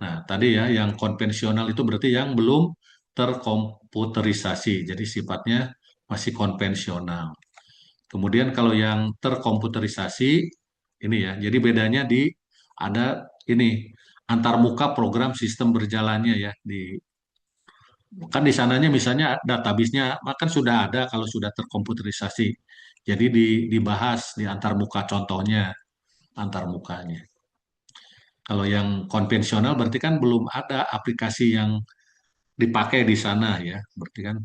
Nah, tadi ya yang konvensional itu berarti yang belum terkomputerisasi, jadi sifatnya masih konvensional. Kemudian kalau yang terkomputerisasi ini ya, jadi bedanya di ada ini antar muka program sistem berjalannya ya di kan di sananya misalnya database-nya kan sudah ada kalau sudah terkomputerisasi. Jadi dibahas di antar muka contohnya, antar mukanya. Kalau yang konvensional berarti kan belum ada aplikasi yang dipakai di sana ya, berarti kan.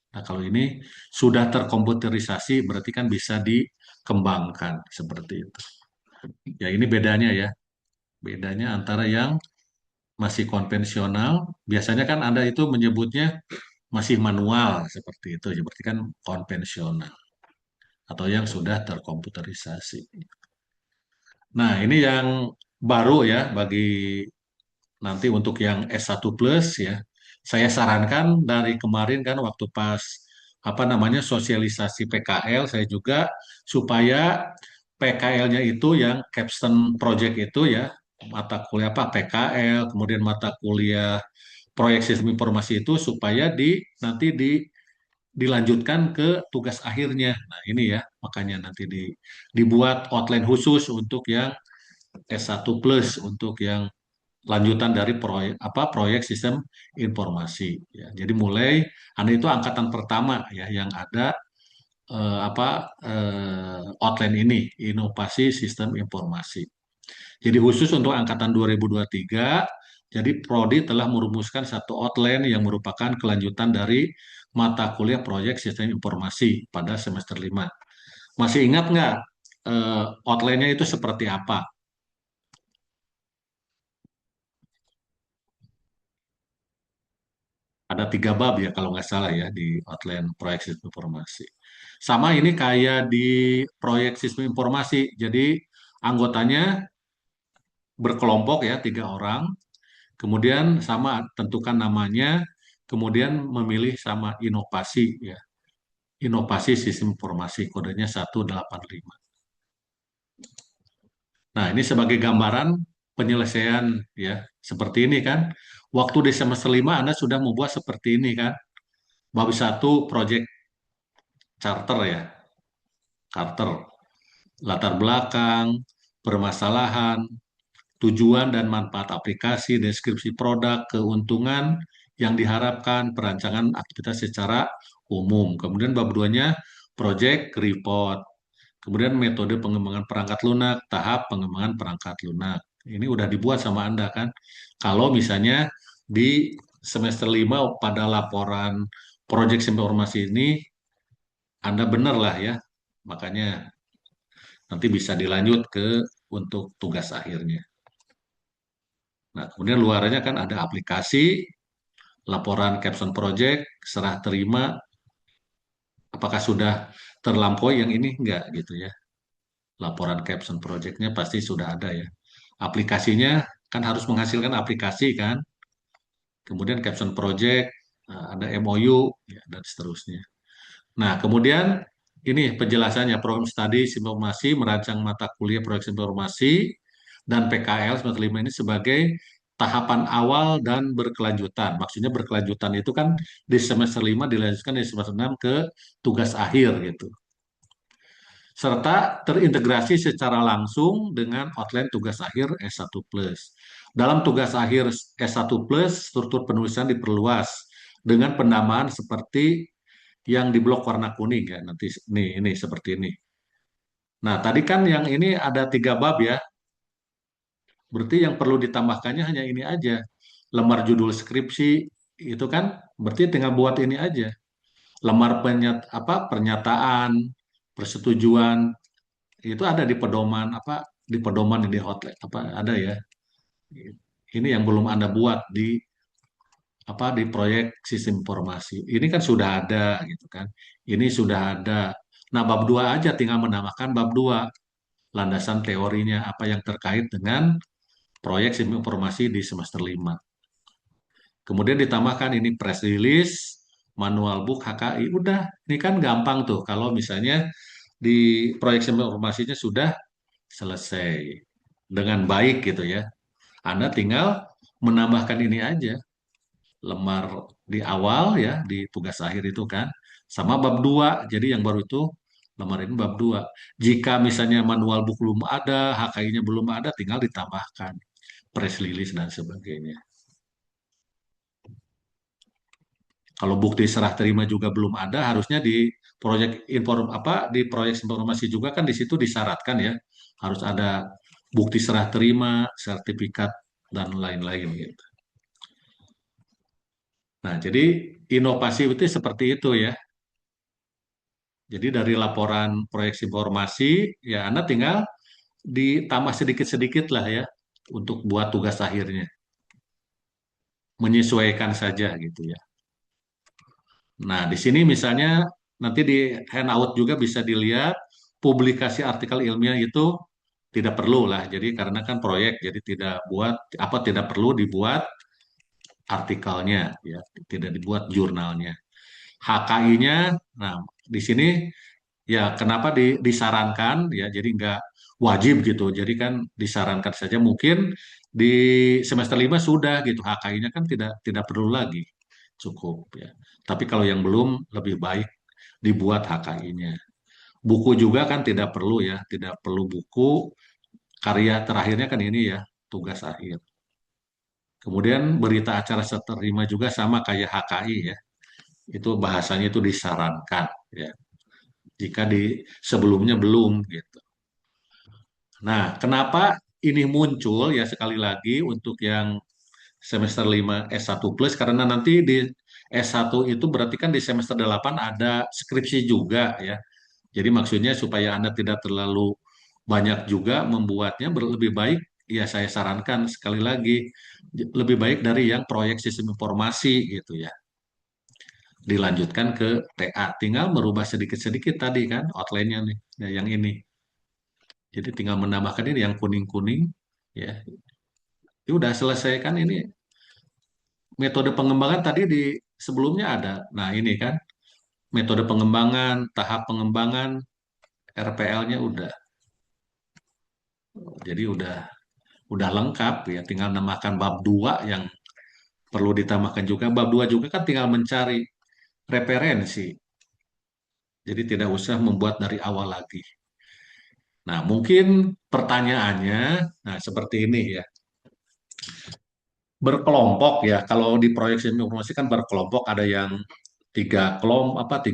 Nah, kalau ini sudah terkomputerisasi berarti kan bisa dikembangkan seperti itu. Ya, ini bedanya ya. Bedanya antara yang masih konvensional, biasanya kan Anda itu menyebutnya masih manual seperti itu, ya berarti kan konvensional atau yang sudah terkomputerisasi. Nah, ini yang baru ya bagi nanti untuk yang S1 plus ya. Saya sarankan dari kemarin kan waktu pas apa namanya sosialisasi PKL saya juga supaya PKL-nya itu yang capstone project itu ya mata kuliah apa PKL kemudian mata kuliah proyek sistem informasi itu supaya nanti dilanjutkan ke tugas akhirnya. Nah, ini ya makanya nanti dibuat outline khusus untuk yang S1 plus untuk yang lanjutan dari proyek sistem informasi ya. Jadi mulai Anda itu angkatan pertama ya yang ada outline ini inovasi sistem informasi. Jadi khusus untuk angkatan 2023 jadi Prodi telah merumuskan satu outline yang merupakan kelanjutan dari mata kuliah proyek sistem informasi pada semester 5. Masih ingat nggak outline-nya itu seperti apa? Ada 3 bab ya kalau nggak salah ya di outline proyek sistem informasi. Sama ini kayak di proyek sistem informasi. Jadi anggotanya berkelompok ya 3 orang. Kemudian sama tentukan namanya. Kemudian memilih sama inovasi ya. Inovasi sistem informasi kodenya 185. Nah ini sebagai gambaran penyelesaian ya seperti ini kan. Waktu di semester 5 Anda sudah membuat seperti ini kan. Bab 1 proyek charter ya, charter, latar belakang, permasalahan, tujuan dan manfaat aplikasi, deskripsi produk, keuntungan yang diharapkan, perancangan aktivitas secara umum. Kemudian bab 2-nya project report. Kemudian metode pengembangan perangkat lunak, tahap pengembangan perangkat lunak. Ini udah dibuat sama Anda kan. Kalau misalnya di semester 5 pada laporan project informasi ini anda benar lah ya, makanya nanti bisa dilanjut ke untuk tugas akhirnya. Nah, kemudian luarnya kan ada aplikasi, laporan caption project, serah terima, apakah sudah terlampaui yang ini? Enggak gitu ya. Laporan caption projectnya pasti sudah ada ya. Aplikasinya kan harus menghasilkan aplikasi kan, kemudian caption project, ada MOU, ya, dan seterusnya. Nah, kemudian ini penjelasannya program studi informasi merancang mata kuliah proyek informasi dan PKL semester 5 ini sebagai tahapan awal dan berkelanjutan. Maksudnya berkelanjutan itu kan di semester 5 dilanjutkan di semester 6 ke tugas akhir gitu. Serta terintegrasi secara langsung dengan outline tugas akhir S1 Plus. Dalam tugas akhir S1 Plus, struktur penulisan diperluas dengan penambahan seperti yang di blok warna kuning ya. Nanti ini seperti ini. Nah, tadi kan yang ini ada 3 bab ya. Berarti yang perlu ditambahkannya hanya ini aja. Lembar judul skripsi itu kan berarti tinggal buat ini aja. Lembar pernyataan, persetujuan itu ada di pedoman di pedoman ini hotline ada ya. Ini yang belum Anda buat di proyek sistem informasi. Ini kan sudah ada gitu kan. Ini sudah ada. Nah, bab 2 aja tinggal menambahkan bab 2 landasan teorinya apa yang terkait dengan proyek sistem informasi di semester 5. Kemudian ditambahkan ini press release, manual book HKI. Udah, ini kan gampang tuh kalau misalnya di proyek sistem informasinya sudah selesai dengan baik gitu ya. Anda tinggal menambahkan ini aja, lembar di awal ya, di tugas akhir itu kan, sama bab 2. Jadi yang baru itu lembar ini bab 2. Jika misalnya manual book belum ada, HKI-nya belum ada, tinggal ditambahkan press release dan sebagainya. Kalau bukti serah terima juga belum ada, harusnya di di proyek informasi juga kan di situ disyaratkan ya, harus ada bukti serah terima, sertifikat dan lain-lain gitu. Nah, jadi inovasi itu seperti itu ya. Jadi dari laporan proyek informasi ya Anda tinggal ditambah sedikit-sedikit lah ya untuk buat tugas akhirnya. Menyesuaikan saja gitu ya. Nah, di sini misalnya nanti di handout juga bisa dilihat publikasi artikel ilmiah itu tidak perlu lah. Jadi karena kan proyek, jadi tidak perlu dibuat artikelnya ya, tidak dibuat jurnalnya. HKI-nya, nah di sini ya kenapa disarankan ya, jadi nggak wajib gitu. Jadi kan disarankan saja mungkin di semester 5 sudah gitu HKI-nya kan tidak perlu lagi cukup ya. Tapi kalau yang belum lebih baik dibuat HKI-nya. Buku juga kan tidak perlu ya, tidak perlu buku. Karya terakhirnya kan ini ya, tugas akhir. Kemudian berita acara seterima juga sama kayak HKI ya. Itu bahasanya itu disarankan ya. Jika di sebelumnya belum gitu. Nah, kenapa ini muncul ya sekali lagi untuk yang semester 5 S1 plus karena nanti di S1 itu berarti kan di semester 8 ada skripsi juga ya. Jadi maksudnya supaya Anda tidak terlalu banyak juga membuatnya lebih baik ya saya sarankan sekali lagi lebih baik dari yang proyek sistem informasi gitu ya. Dilanjutkan ke TA, tinggal merubah sedikit-sedikit tadi kan outline-nya nih ya, yang ini. Jadi tinggal menambahkan ini yang kuning-kuning ya. Ini udah selesai kan ini metode pengembangan tadi di sebelumnya ada. Nah, ini kan metode pengembangan, tahap pengembangan RPL-nya udah. Jadi udah lengkap ya, tinggal nambahkan bab 2 yang perlu ditambahkan juga. Bab 2 juga kan tinggal mencari referensi. Jadi tidak usah membuat dari awal lagi. Nah, mungkin pertanyaannya nah seperti ini ya. Berkelompok ya, kalau di proyek sistem informasi kan berkelompok ada yang 3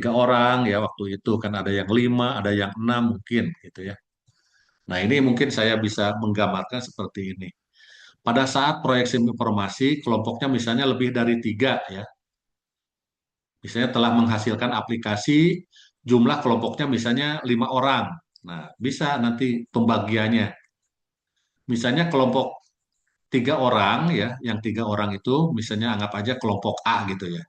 orang ya waktu itu kan ada yang 5, ada yang 6 mungkin gitu ya. Nah, ini mungkin saya bisa menggambarkan seperti ini. Pada saat proyek sistem informasi, kelompoknya misalnya lebih dari 3 ya. Misalnya telah menghasilkan aplikasi, jumlah kelompoknya misalnya 5 orang. Nah, bisa nanti pembagiannya. Misalnya kelompok 3 orang ya, yang 3 orang itu misalnya anggap aja kelompok A gitu ya.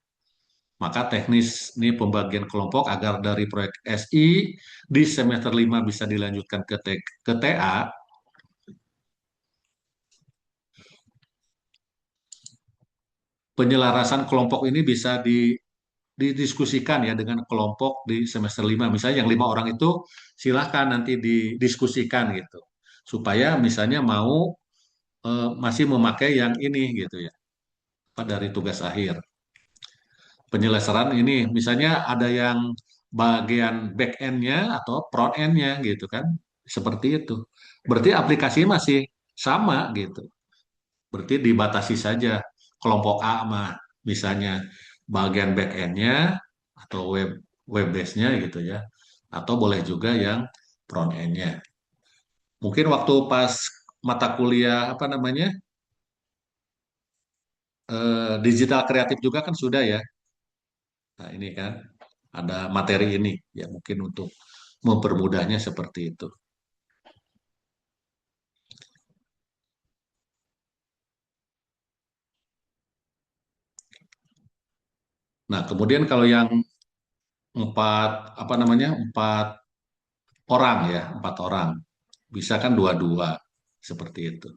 Maka teknis ini pembagian kelompok agar dari proyek SI di semester 5 bisa dilanjutkan ke TA. Penyelarasan kelompok ini bisa didiskusikan ya dengan kelompok di semester 5. Misalnya yang 5 orang itu silahkan nanti didiskusikan gitu. Supaya misalnya mau masih memakai yang ini gitu ya, apa dari tugas akhir. Penyelesaian ini misalnya ada yang bagian back end-nya atau front end-nya gitu kan, seperti itu. Berarti aplikasi masih sama gitu. Berarti dibatasi saja kelompok A mah misalnya bagian back end-nya atau web base-nya gitu ya. Atau boleh juga yang front end-nya. Mungkin waktu pas mata kuliah apa namanya digital kreatif juga kan sudah ya. Nah ini kan ada materi ini ya mungkin untuk mempermudahnya seperti itu. Nah kemudian kalau yang empat apa namanya 4 orang ya 4 orang bisa kan dua-dua seperti itu.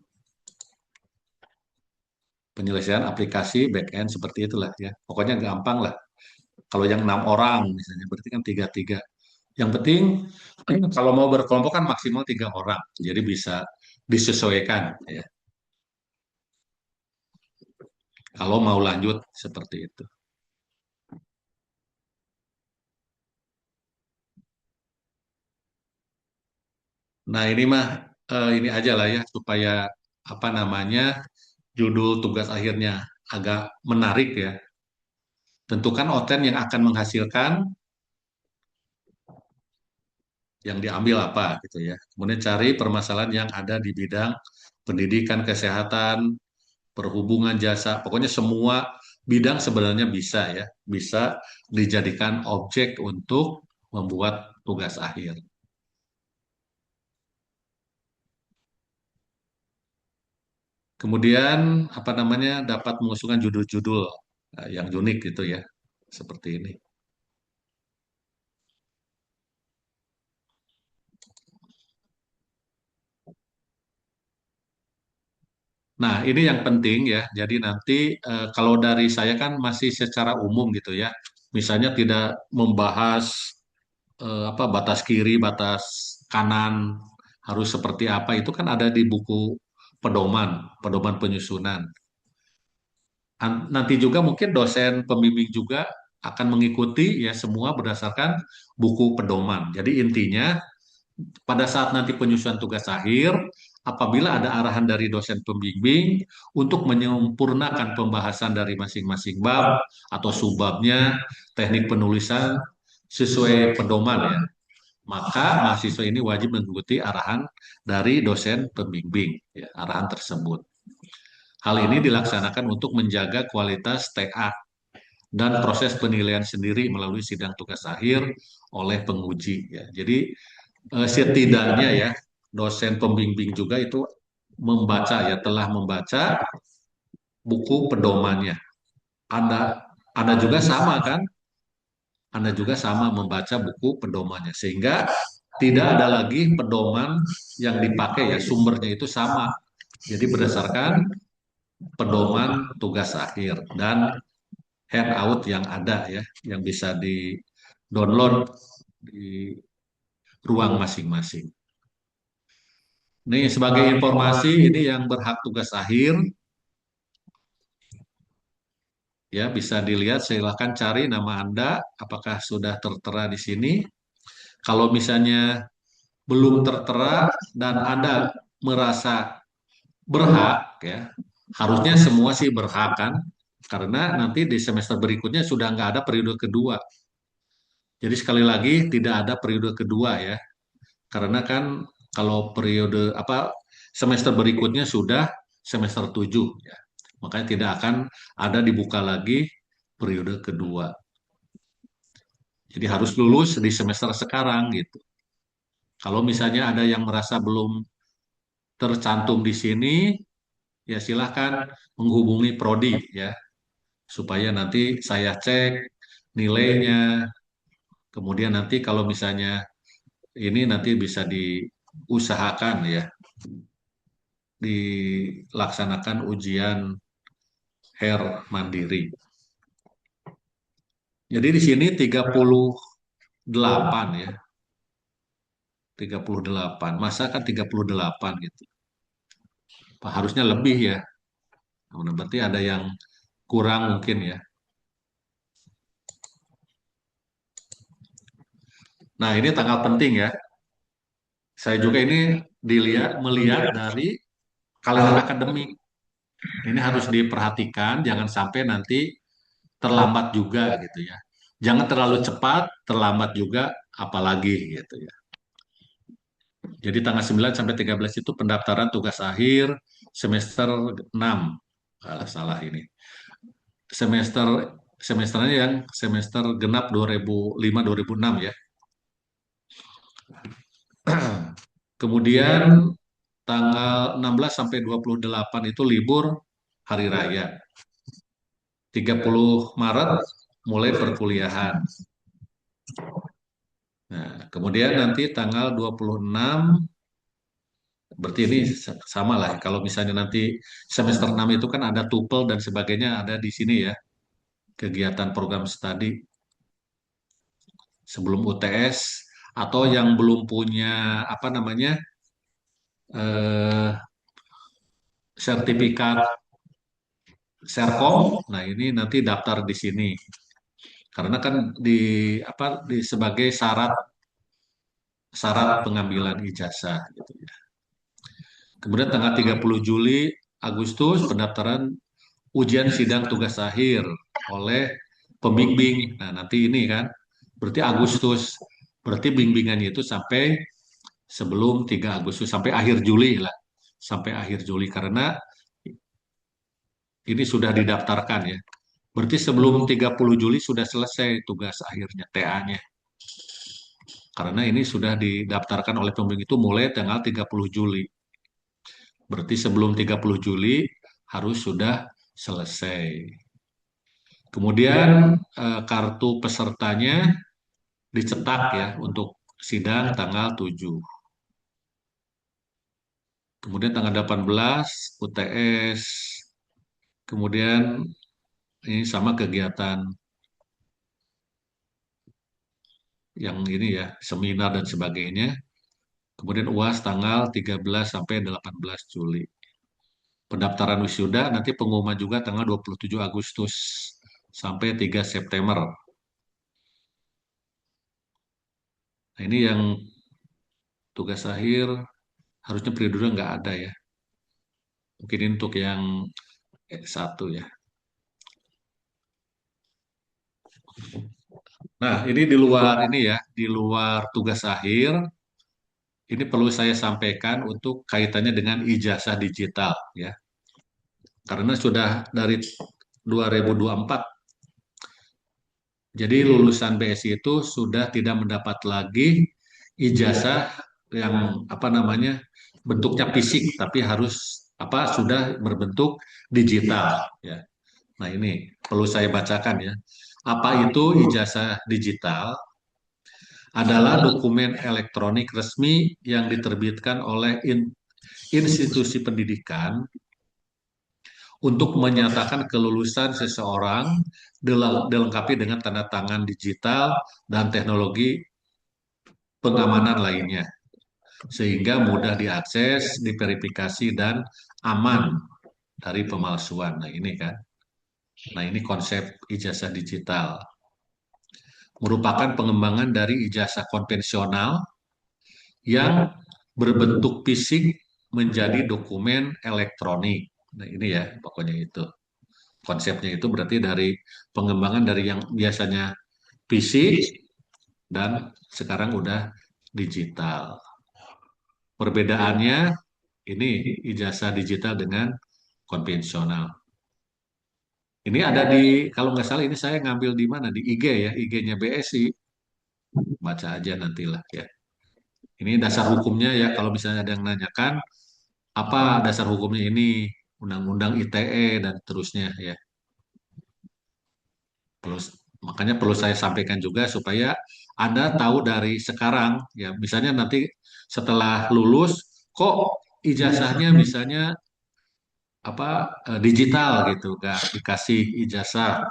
Penyelesaian aplikasi back end seperti itulah ya. Pokoknya gampang lah. Kalau yang 6 orang misalnya berarti kan tiga-tiga. Yang penting kalau mau berkelompok kan maksimal 3 orang. Jadi bisa disesuaikan ya. Kalau mau lanjut seperti itu. Nah ini mah ini aja lah ya supaya apa namanya judul tugas akhirnya agak menarik ya. Tentukan outline yang akan menghasilkan yang diambil apa gitu ya. Kemudian cari permasalahan yang ada di bidang pendidikan, kesehatan, perhubungan, jasa. Pokoknya semua bidang sebenarnya bisa ya, bisa dijadikan objek untuk membuat tugas akhir. Kemudian apa namanya dapat mengusulkan judul-judul yang unik gitu ya, seperti ini. Nah, ini yang penting ya. Jadi nanti kalau dari saya kan masih secara umum gitu ya. Misalnya tidak membahas apa batas kiri, batas kanan harus seperti apa itu kan ada di buku pedoman, pedoman penyusunan. Nanti juga mungkin dosen pembimbing juga akan mengikuti ya semua berdasarkan buku pedoman. Jadi intinya pada saat nanti penyusunan tugas akhir, apabila ada arahan dari dosen pembimbing untuk menyempurnakan pembahasan dari masing-masing bab atau subbabnya, teknik penulisan sesuai pedoman ya, maka mahasiswa ini wajib mengikuti arahan dari dosen pembimbing, ya, arahan tersebut. Hal ini dilaksanakan untuk menjaga kualitas TA dan proses penilaian sendiri melalui sidang tugas akhir oleh penguji. Ya. Jadi setidaknya ya dosen pembimbing juga itu membaca ya telah membaca buku pedomannya. Anda Anda juga sama kan? Anda juga sama membaca buku pedomannya sehingga tidak ada lagi pedoman yang dipakai ya sumbernya itu sama. Jadi berdasarkan pedoman tugas akhir dan handout yang ada ya yang bisa di download di ruang masing-masing. Nih sebagai informasi ini yang berhak tugas akhir ya bisa dilihat silahkan cari nama Anda apakah sudah tertera di sini. Kalau misalnya belum tertera dan Anda merasa berhak ya harusnya semua sih berhak kan karena nanti di semester berikutnya sudah nggak ada periode kedua. Jadi sekali lagi tidak ada periode kedua ya karena kan kalau periode apa semester berikutnya sudah semester 7 ya. Makanya tidak akan ada dibuka lagi periode kedua. Jadi harus lulus di semester sekarang gitu. Kalau misalnya ada yang merasa belum tercantum di sini, ya silahkan menghubungi prodi ya, supaya nanti saya cek nilainya. Kemudian nanti kalau misalnya ini nanti bisa diusahakan ya, dilaksanakan ujian HER mandiri. Jadi di sini 38 ya. 38. Masa kan 38 gitu. Harusnya lebih ya. Nah, berarti ada yang kurang mungkin ya. Nah, ini tanggal penting ya. Saya juga ini melihat dari kalender akademik. Ini harus diperhatikan, jangan sampai nanti terlambat juga gitu ya. Jangan terlalu cepat, terlambat juga, apalagi gitu ya. Jadi tanggal 9 sampai 13 itu pendaftaran tugas akhir semester 6. Salah ini. Semester semesternya yang semester genap 2005-2006 ya. Kemudian tanggal 16 sampai 28 itu libur hari raya. 30 Maret mulai perkuliahan. Nah, kemudian nanti tanggal 26, berarti ini sama lah. Kalau misalnya nanti semester 6 itu kan ada tupel dan sebagainya ada di sini ya. Kegiatan program studi sebelum UTS atau yang belum punya apa namanya eh, sertifikat Serkom. Nah, ini nanti daftar di sini. Karena kan di sebagai syarat syarat pengambilan ijazah gitu ya. Kemudian tanggal 30 Juli Agustus pendaftaran ujian sidang tugas akhir oleh pembimbing. Nah, nanti ini kan berarti Agustus. Berarti bimbingannya itu sampai sebelum 3 Agustus sampai akhir Juli lah. Sampai akhir Juli karena ini sudah didaftarkan ya. Berarti sebelum 30 Juli sudah selesai tugas akhirnya TA-nya. Karena ini sudah didaftarkan oleh pembimbing itu mulai tanggal 30 Juli. Berarti sebelum 30 Juli harus sudah selesai. Kemudian kartu pesertanya dicetak ya untuk sidang tanggal 7. Kemudian tanggal 18 UTS. Kemudian ini sama kegiatan yang ini ya, seminar dan sebagainya. Kemudian UAS tanggal 13 sampai 18 Juli. Pendaftaran wisuda nanti pengumuman juga tanggal 27 Agustus sampai 3 September. Nah, ini yang tugas akhir harusnya periode nggak ada ya. Mungkin ini untuk yang satu ya. Nah, ini di luar ini ya, di luar tugas akhir, ini perlu saya sampaikan untuk kaitannya dengan ijazah digital ya. Karena sudah dari 2024, jadi lulusan BSI itu sudah tidak mendapat lagi ijazah yang apa namanya bentuknya fisik, tapi harus apa sudah berbentuk digital ya. Nah, ini perlu saya bacakan ya. Apa itu ijazah digital? Adalah dokumen elektronik resmi yang diterbitkan oleh institusi pendidikan untuk menyatakan kelulusan seseorang dilengkapi dengan tanda tangan digital dan teknologi pengamanan lainnya, sehingga mudah diakses, diverifikasi, dan aman dari pemalsuan. Nah, ini kan. Nah, ini konsep ijazah digital. Merupakan pengembangan dari ijazah konvensional yang berbentuk fisik menjadi dokumen elektronik. Nah, ini ya pokoknya itu. Konsepnya itu berarti dari pengembangan dari yang biasanya fisik dan sekarang udah digital. Perbedaannya ini ijazah digital dengan konvensional. Ini ada kalau nggak salah ini saya ngambil di mana? Di IG ya, IG-nya BSI. Baca aja nantilah ya. Ini dasar hukumnya ya, kalau misalnya ada yang nanyakan, apa dasar hukumnya ini, Undang-Undang ITE dan terusnya ya. Makanya perlu saya sampaikan juga supaya Anda tahu dari sekarang, ya misalnya nanti setelah lulus, kok ijazahnya misalnya apa digital gitu, gak dikasih ijazah.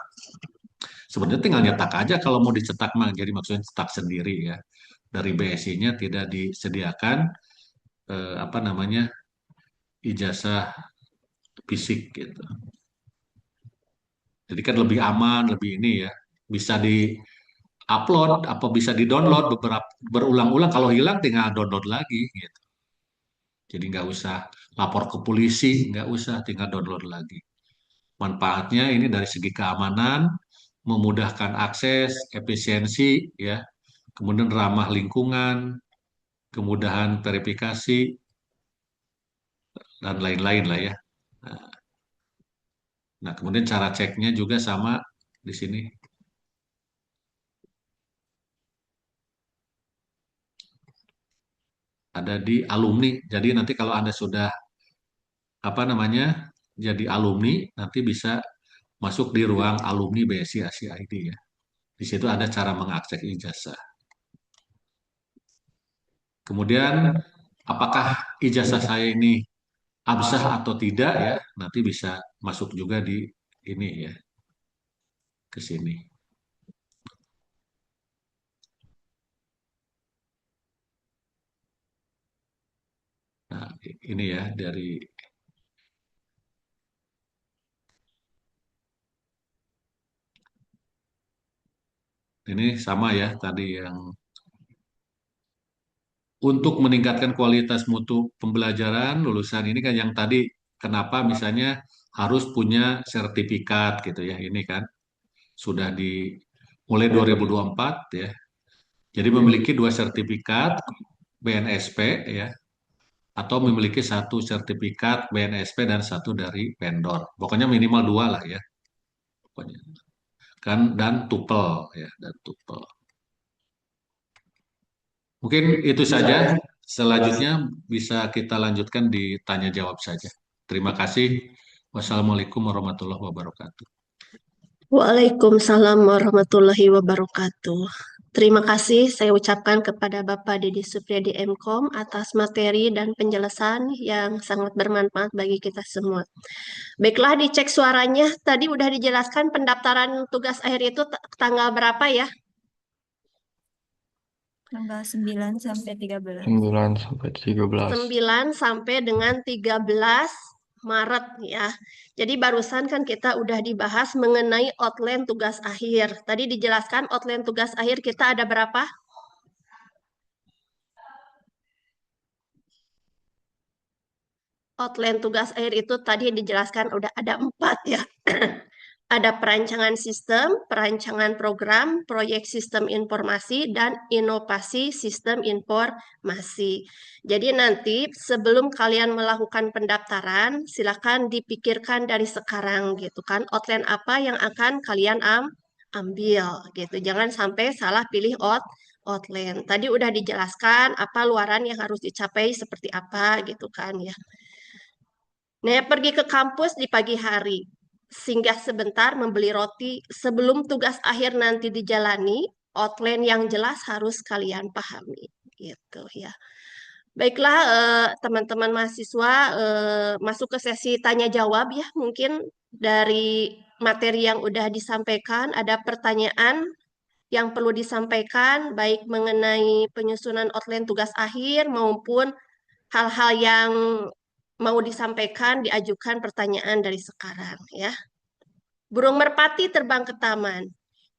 Sebenarnya tinggal nyetak aja kalau mau dicetak mah, jadi maksudnya cetak sendiri ya. Dari BSI-nya tidak disediakan apa namanya ijazah fisik gitu. Jadi kan lebih aman, lebih ini ya. Bisa di-upload, apa bisa di-download berulang-ulang. Kalau hilang tinggal download lagi gitu. Jadi nggak usah lapor ke polisi, nggak usah, tinggal download lagi. Manfaatnya ini dari segi keamanan, memudahkan akses, efisiensi, ya, kemudian ramah lingkungan, kemudahan verifikasi, dan lain-lain lah ya. Nah, kemudian cara ceknya juga sama di sini. Ada di alumni. Jadi nanti kalau Anda sudah apa namanya jadi alumni, nanti bisa masuk di ruang alumni BSI Asia ID ya. Di situ ada cara mengakses ijazah. Kemudian apakah ijazah saya ini absah atau tidak ya? Nanti bisa masuk juga di ini ya, ke sini. Nah, ini ya dari ini sama ya tadi yang untuk meningkatkan kualitas mutu pembelajaran lulusan ini kan yang tadi kenapa misalnya harus punya sertifikat gitu ya. Ini kan sudah di mulai 2024 ya. Jadi memiliki dua sertifikat BNSP ya atau memiliki satu sertifikat BNSP dan satu dari vendor. Pokoknya minimal dua lah ya. Pokoknya kan dan TOEFL ya dan TOEFL. Mungkin itu saja. Selanjutnya bisa kita lanjutkan di tanya jawab saja. Terima kasih. Wassalamualaikum warahmatullahi wabarakatuh. Waalaikumsalam warahmatullahi wabarakatuh. Terima kasih saya ucapkan kepada Bapak Didi Supriyadi Mkom atas materi dan penjelasan yang sangat bermanfaat bagi kita semua. Baiklah, dicek suaranya. Tadi udah dijelaskan pendaftaran tugas akhir itu tanggal berapa ya? Tanggal 9 sampai 13. 9 sampai 13. 9 sampai dengan 13 Maret ya. Jadi barusan kan kita udah dibahas mengenai outline tugas akhir. Tadi dijelaskan outline tugas akhir kita ada berapa? Outline tugas akhir itu tadi dijelaskan udah ada 4 ya. Ada perancangan sistem, perancangan program, proyek sistem informasi, dan inovasi sistem informasi. Jadi nanti sebelum kalian melakukan pendaftaran, silakan dipikirkan dari sekarang gitu kan, outline apa yang akan kalian ambil gitu. Jangan sampai salah pilih outline. Tadi udah dijelaskan apa luaran yang harus dicapai seperti apa gitu kan ya. Nah, pergi ke kampus di pagi hari, singgah sebentar membeli roti sebelum tugas akhir nanti dijalani, outline yang jelas harus kalian pahami, gitu ya. Baiklah, teman-teman mahasiswa, masuk ke sesi tanya jawab ya. Mungkin dari materi yang udah disampaikan, ada pertanyaan yang perlu disampaikan, baik mengenai penyusunan outline tugas akhir maupun hal-hal yang mau disampaikan, diajukan pertanyaan dari sekarang ya. Burung merpati terbang ke taman,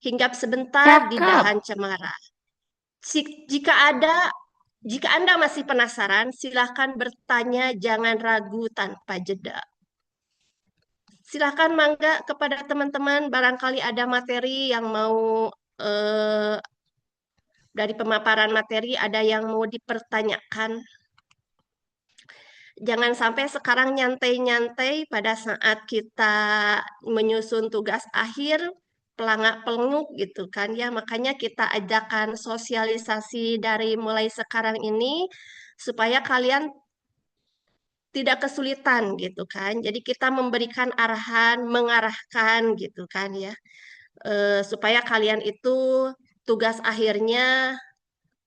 hinggap sebentar di dahan cemara. Jika Anda masih penasaran, silahkan bertanya, jangan ragu tanpa jeda. Silahkan mangga kepada teman-teman, barangkali ada materi yang mau dari pemaparan materi, ada yang mau dipertanyakan. Jangan sampai sekarang nyantai-nyantai pada saat kita menyusun tugas akhir, pelangak-pelenguk gitu kan ya. Makanya kita ajakan sosialisasi dari mulai sekarang ini supaya kalian tidak kesulitan gitu kan. Jadi kita memberikan arahan, mengarahkan gitu kan ya. Supaya kalian itu tugas akhirnya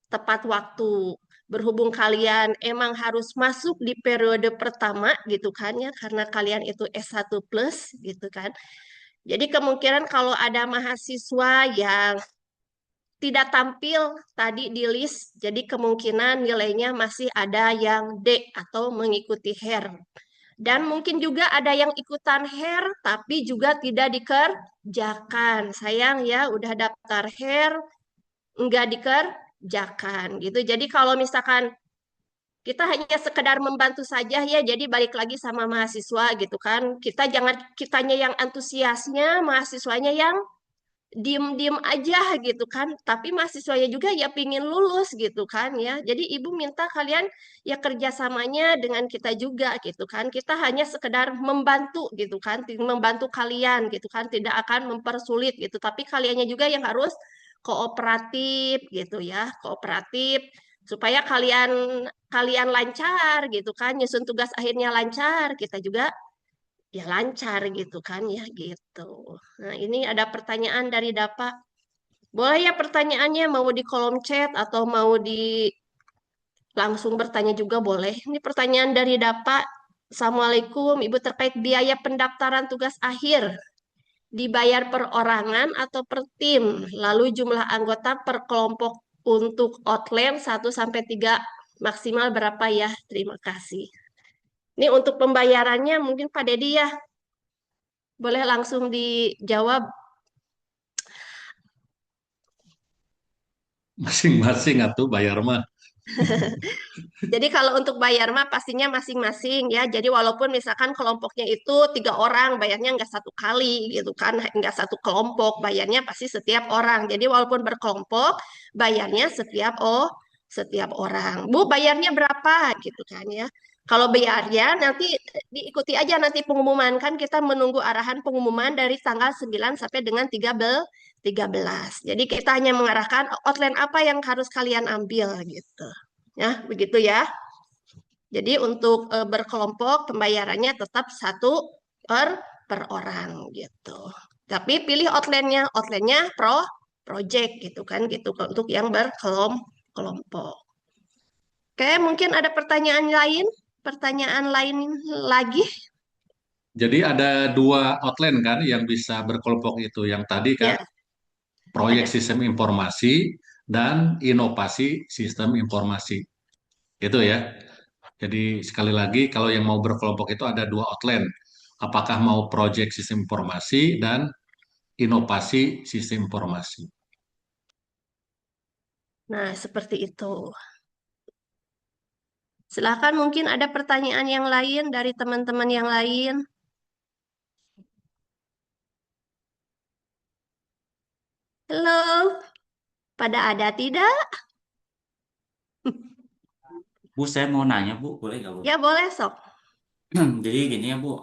tepat waktu. Berhubung kalian emang harus masuk di periode pertama gitu kan ya, karena kalian itu S1 plus gitu kan. Jadi kemungkinan kalau ada mahasiswa yang tidak tampil tadi di list, jadi kemungkinan nilainya masih ada yang D atau mengikuti HER. Dan mungkin juga ada yang ikutan hair tapi juga tidak dikerjakan. Sayang ya, udah daftar hair nggak dikerjakan gitu. Jadi kalau misalkan kita hanya sekedar membantu saja ya, jadi balik lagi sama mahasiswa gitu kan. Kita jangan kitanya yang antusiasnya, mahasiswanya yang diem-diem aja gitu kan. Tapi mahasiswanya juga ya pingin lulus gitu kan ya. Jadi ibu minta kalian ya kerjasamanya dengan kita juga gitu kan. Kita hanya sekedar membantu gitu kan, membantu kalian gitu kan. Tidak akan mempersulit gitu. Tapi kaliannya juga yang harus kooperatif gitu ya, kooperatif supaya kalian kalian lancar gitu kan, nyusun tugas akhirnya lancar, kita juga ya lancar gitu kan ya gitu. Nah, ini ada pertanyaan dari Dapa. Boleh ya pertanyaannya mau di kolom chat atau mau di langsung bertanya juga boleh. Ini pertanyaan dari Dapa. Assalamualaikum, Ibu terkait biaya pendaftaran tugas akhir. Dibayar per orangan atau per tim? Lalu jumlah anggota per kelompok untuk outline 1 sampai 3 maksimal berapa ya? Terima kasih. Ini untuk pembayarannya mungkin Pak Dedi ya. Boleh langsung dijawab. Masing-masing atuh bayar mah. Jadi kalau untuk bayar mah pastinya masing-masing ya. Jadi walaupun misalkan kelompoknya itu 3 orang, bayarnya nggak satu kali gitu kan, nggak satu kelompok, bayarnya pasti setiap orang. Jadi walaupun berkelompok, bayarnya setiap orang. Bu, bayarnya berapa gitu kan ya. Kalau bayarnya nanti diikuti aja nanti pengumuman kan kita menunggu arahan pengumuman dari tanggal 9 sampai dengan 13. Jadi kita hanya mengarahkan outline apa yang harus kalian ambil gitu. Ya, begitu ya. Jadi untuk berkelompok pembayarannya tetap satu per orang gitu. Tapi pilih outline-nya project gitu kan gitu untuk yang berkelompok. Oke, mungkin ada pertanyaan lain lagi Jadi ada 2 outline kan yang bisa berkelompok itu. Yang tadi kan ya. proyek Ada. sistem informasi dan inovasi sistem informasi. Itu ya. Jadi sekali lagi kalau yang mau berkelompok itu ada 2 outline. Apakah mau proyek sistem informasi dan inovasi sistem informasi. Nah, seperti itu. Silakan mungkin ada pertanyaan yang lain dari teman-teman yang lain. Halo, pada ada tidak? Bu, saya mau nanya, Bu, boleh nggak, Bu? Ya boleh sok. Jadi gini ya, Bu,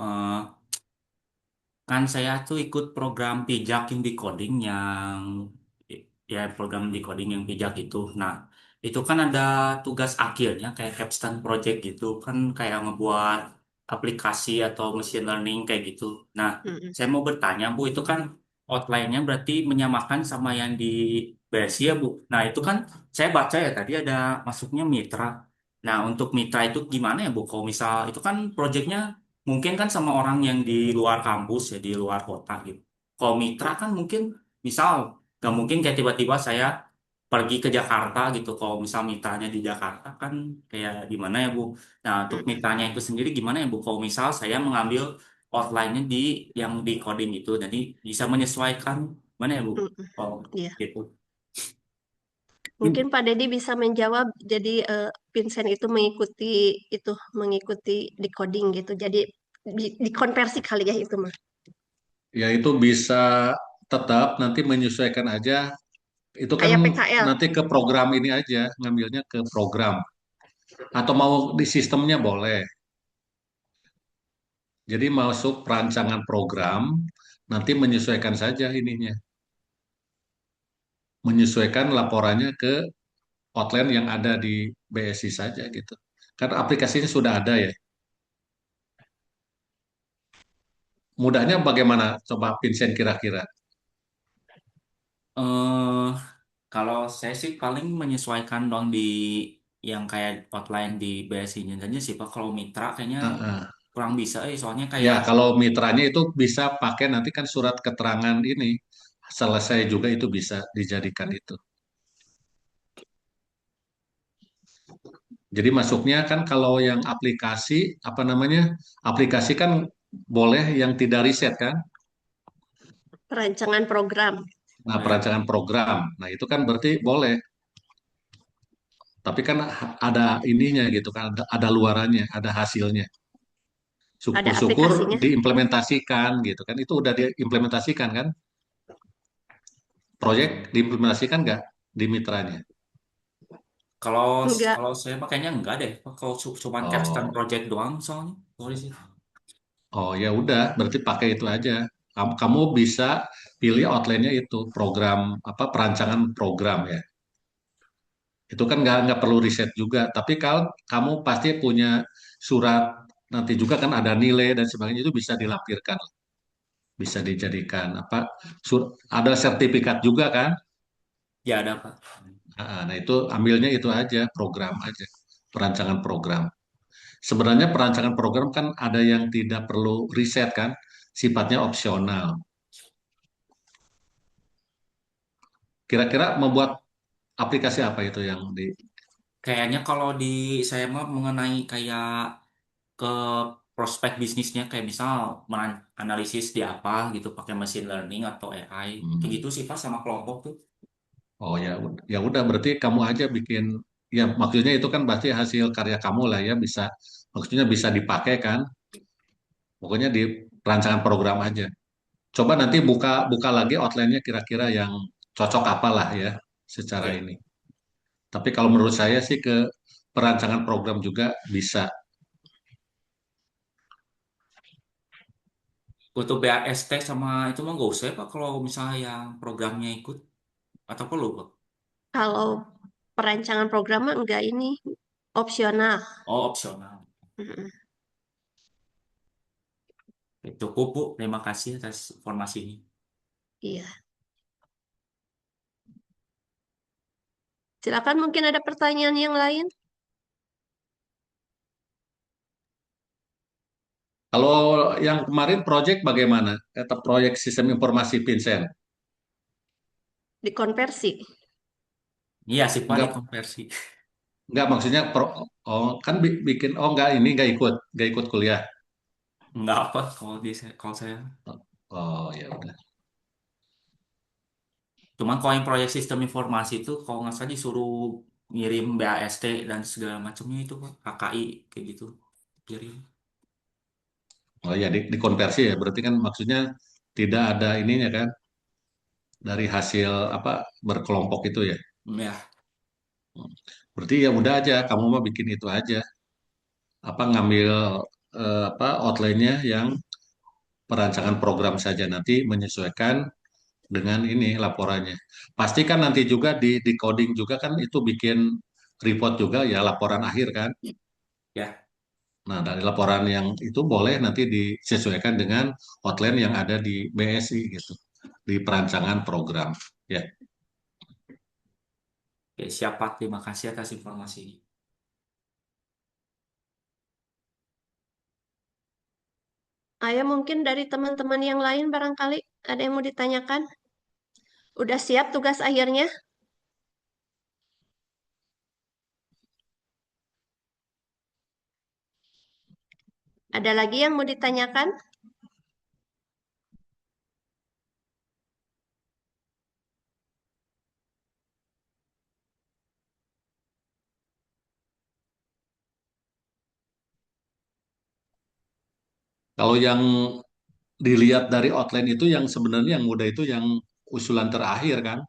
kan saya tuh ikut program pijak yang di coding yang ya program di coding yang pijak itu. Nah, itu kan ada tugas akhirnya kayak capstone project gitu, kan kayak ngebuat aplikasi atau machine learning kayak gitu. Nah, Mm-mm. saya mau bertanya, Bu, itu kan outline-nya berarti menyamakan sama yang di BSI ya, Bu. Nah, itu kan saya baca ya tadi ada masuknya mitra. Nah, untuk mitra itu gimana ya, Bu? Kalau misal itu kan proyeknya mungkin kan sama orang yang di luar kampus ya, di luar kota gitu. Kalau mitra kan mungkin misal nggak mungkin kayak tiba-tiba saya pergi ke Jakarta gitu. Kalau misal mitranya di Jakarta kan kayak gimana ya, Bu? Nah, untuk Mm-mm. mitranya itu sendiri gimana ya, Bu? Kalau misal saya mengambil outline-nya di yang di coding itu, jadi bisa menyesuaikan mana ya, Bu? Mm-mm. Oh, Iya. gitu. Mungkin Pak Dedi bisa menjawab. Jadi Vincent itu mengikuti decoding gitu. Jadi dikonversi kali ya itu mah. Ya itu bisa tetap nanti menyesuaikan aja. Itu kan Kayak PKL. nanti ke program ini aja, ngambilnya ke program. Atau mau di sistemnya boleh. Jadi masuk perancangan program, nanti menyesuaikan saja ininya. Menyesuaikan laporannya ke outline yang ada di BSI saja gitu. Kan aplikasinya sudah ada ya. Mudahnya bagaimana? Coba Vincent kira-kira. eh Kalau saya sih paling menyesuaikan dong di yang kayak outline di BSI-nya saja sih Pak. Kalau mitra kayaknya Heeh. kurang bisa soalnya Ya, kayak kalau mitranya itu bisa pakai nanti kan surat keterangan ini. Selesai juga itu bisa dijadikan itu. Jadi masuknya kan kalau yang aplikasi, apa namanya, aplikasi kan boleh yang tidak riset kan? Perancangan program. Nah, perancangan program. Nah, itu kan berarti boleh. Tapi kan ada ininya gitu kan, ada luarannya, ada hasilnya. Ada Syukur-syukur aplikasinya. diimplementasikan gitu kan. Itu udah diimplementasikan kan? Proyek diimplementasikan nggak di mitranya? Kalau Enggak. kalau saya mah kayaknya enggak deh. Kalau cuman capstone Oh, project doang soalnya. Kalau di situ. oh ya udah, berarti pakai itu aja. Kamu bisa pilih outline-nya itu program apa perancangan program ya. Itu kan nggak perlu riset juga. Tapi kalau kamu pasti punya surat nanti juga kan ada nilai dan sebagainya itu bisa dilampirkan, bisa dijadikan apa? Ada sertifikat juga kan? Ya ada Pak. Nah itu ambilnya itu aja program aja, perancangan program. Sebenarnya perancangan program kan ada yang tidak perlu riset kan, sifatnya opsional. Kira-kira membuat aplikasi apa itu yang di... Kayaknya kalau di saya mah mengenai kayak ke prospek bisnisnya kayak misal analisis di apa gitu pakai machine learning atau AI kayak Hmm. gitu sih Pak sama kelompok tuh. Oh ya, ya udah berarti kamu aja bikin ya maksudnya itu kan berarti hasil karya kamu lah ya bisa maksudnya bisa dipakai kan. Pokoknya di rancangan program aja. Coba nanti buka buka lagi outline-nya kira-kira yang cocok apalah ya secara Ya. ini. Tapi kalau menurut saya sih ke perancangan program juga bisa. Untuk BAST sama itu mah nggak usah ya Pak kalau misalnya yang programnya ikut atau perlu Pak? Kalau perancangan program mah enggak ini opsional. Oh opsional. Mm-mm. Oke, cukup Bu, terima kasih atas informasinya. Iya. Silakan mungkin ada pertanyaan yang lain. Kalau yang kemarin proyek bagaimana? Kata proyek sistem informasi Vincent. Dikonversi. Iya sih Pak Enggak dikonversi. enggak maksudnya oh kan bikin oh enggak ini enggak ikut kuliah. Nggak apa kalau kalau saya. Oh ya udah. Cuman kalau yang proyek sistem informasi itu kalau nggak salah disuruh ngirim BAST dan segala macamnya itu Pak, KKI kayak gitu. Kirim. Oh ya dikonversi ya. Berarti kan maksudnya tidak ada ininya kan dari hasil apa berkelompok itu ya. Ya, Berarti ya udah aja kamu mah bikin itu aja. Apa ngambil apa outline-nya yang perancangan program saja nanti menyesuaikan dengan ini laporannya. Pastikan nanti juga di coding juga kan itu bikin report juga ya laporan akhir kan. ya. Nah, dari laporan yang itu boleh nanti disesuaikan dengan outline yang ada di BSI gitu, di perancangan program. Ya, Oke, siapa? Terima kasih atas informasinya. Ayah mungkin dari teman-teman yang lain barangkali ada yang mau ditanyakan. Udah siap tugas akhirnya? Ada lagi yang mau ditanyakan? kalau yang dilihat dari outline itu yang sebenarnya yang mudah itu yang usulan terakhir kan,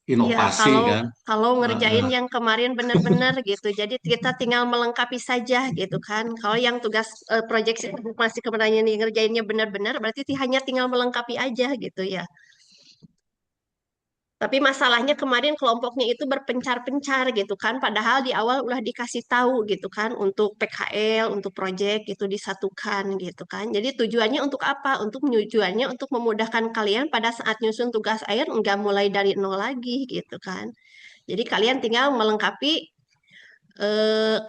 Ya, inovasi kalau kan. kalau Nah, ngerjain yang kemarin benar-benar gitu. Jadi kita tinggal melengkapi saja gitu kan. Kalau yang tugas proyek masih kemarin ini ngerjainnya benar-benar berarti hanya tinggal melengkapi aja gitu ya. Tapi masalahnya kemarin kelompoknya itu berpencar-pencar gitu kan. Padahal di awal udah dikasih tahu gitu kan untuk PKL, untuk proyek itu disatukan gitu kan. Jadi tujuannya untuk apa? Untuk tujuannya untuk memudahkan kalian pada saat nyusun tugas akhir nggak mulai dari nol lagi gitu kan. Jadi kalian tinggal melengkapi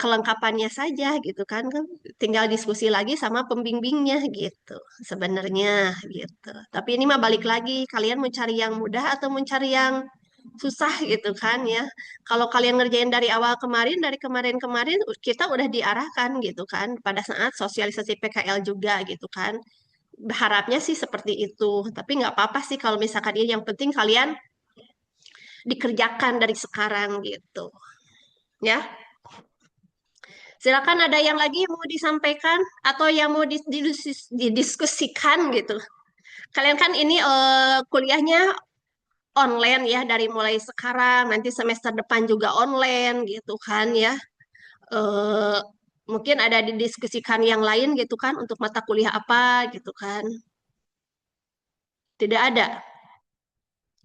kelengkapannya saja gitu kan. Tinggal diskusi lagi sama pembimbingnya gitu sebenarnya gitu. Tapi ini mah balik lagi, kalian mau cari yang mudah atau mau cari yang susah gitu kan ya. Kalau kalian ngerjain dari awal kemarin, dari kemarin-kemarin kita udah diarahkan gitu kan pada saat sosialisasi PKL juga gitu kan. Berharapnya sih seperti itu, tapi nggak apa-apa sih kalau misalkan ini yang penting kalian dikerjakan dari sekarang gitu. Ya, silakan ada yang lagi mau disampaikan atau yang mau didiskusikan gitu. Kalian kan ini kuliahnya online ya dari mulai sekarang, nanti semester depan juga online gitu kan ya. Eh, Mungkin ada didiskusikan yang lain gitu kan untuk mata kuliah apa gitu kan. Tidak ada.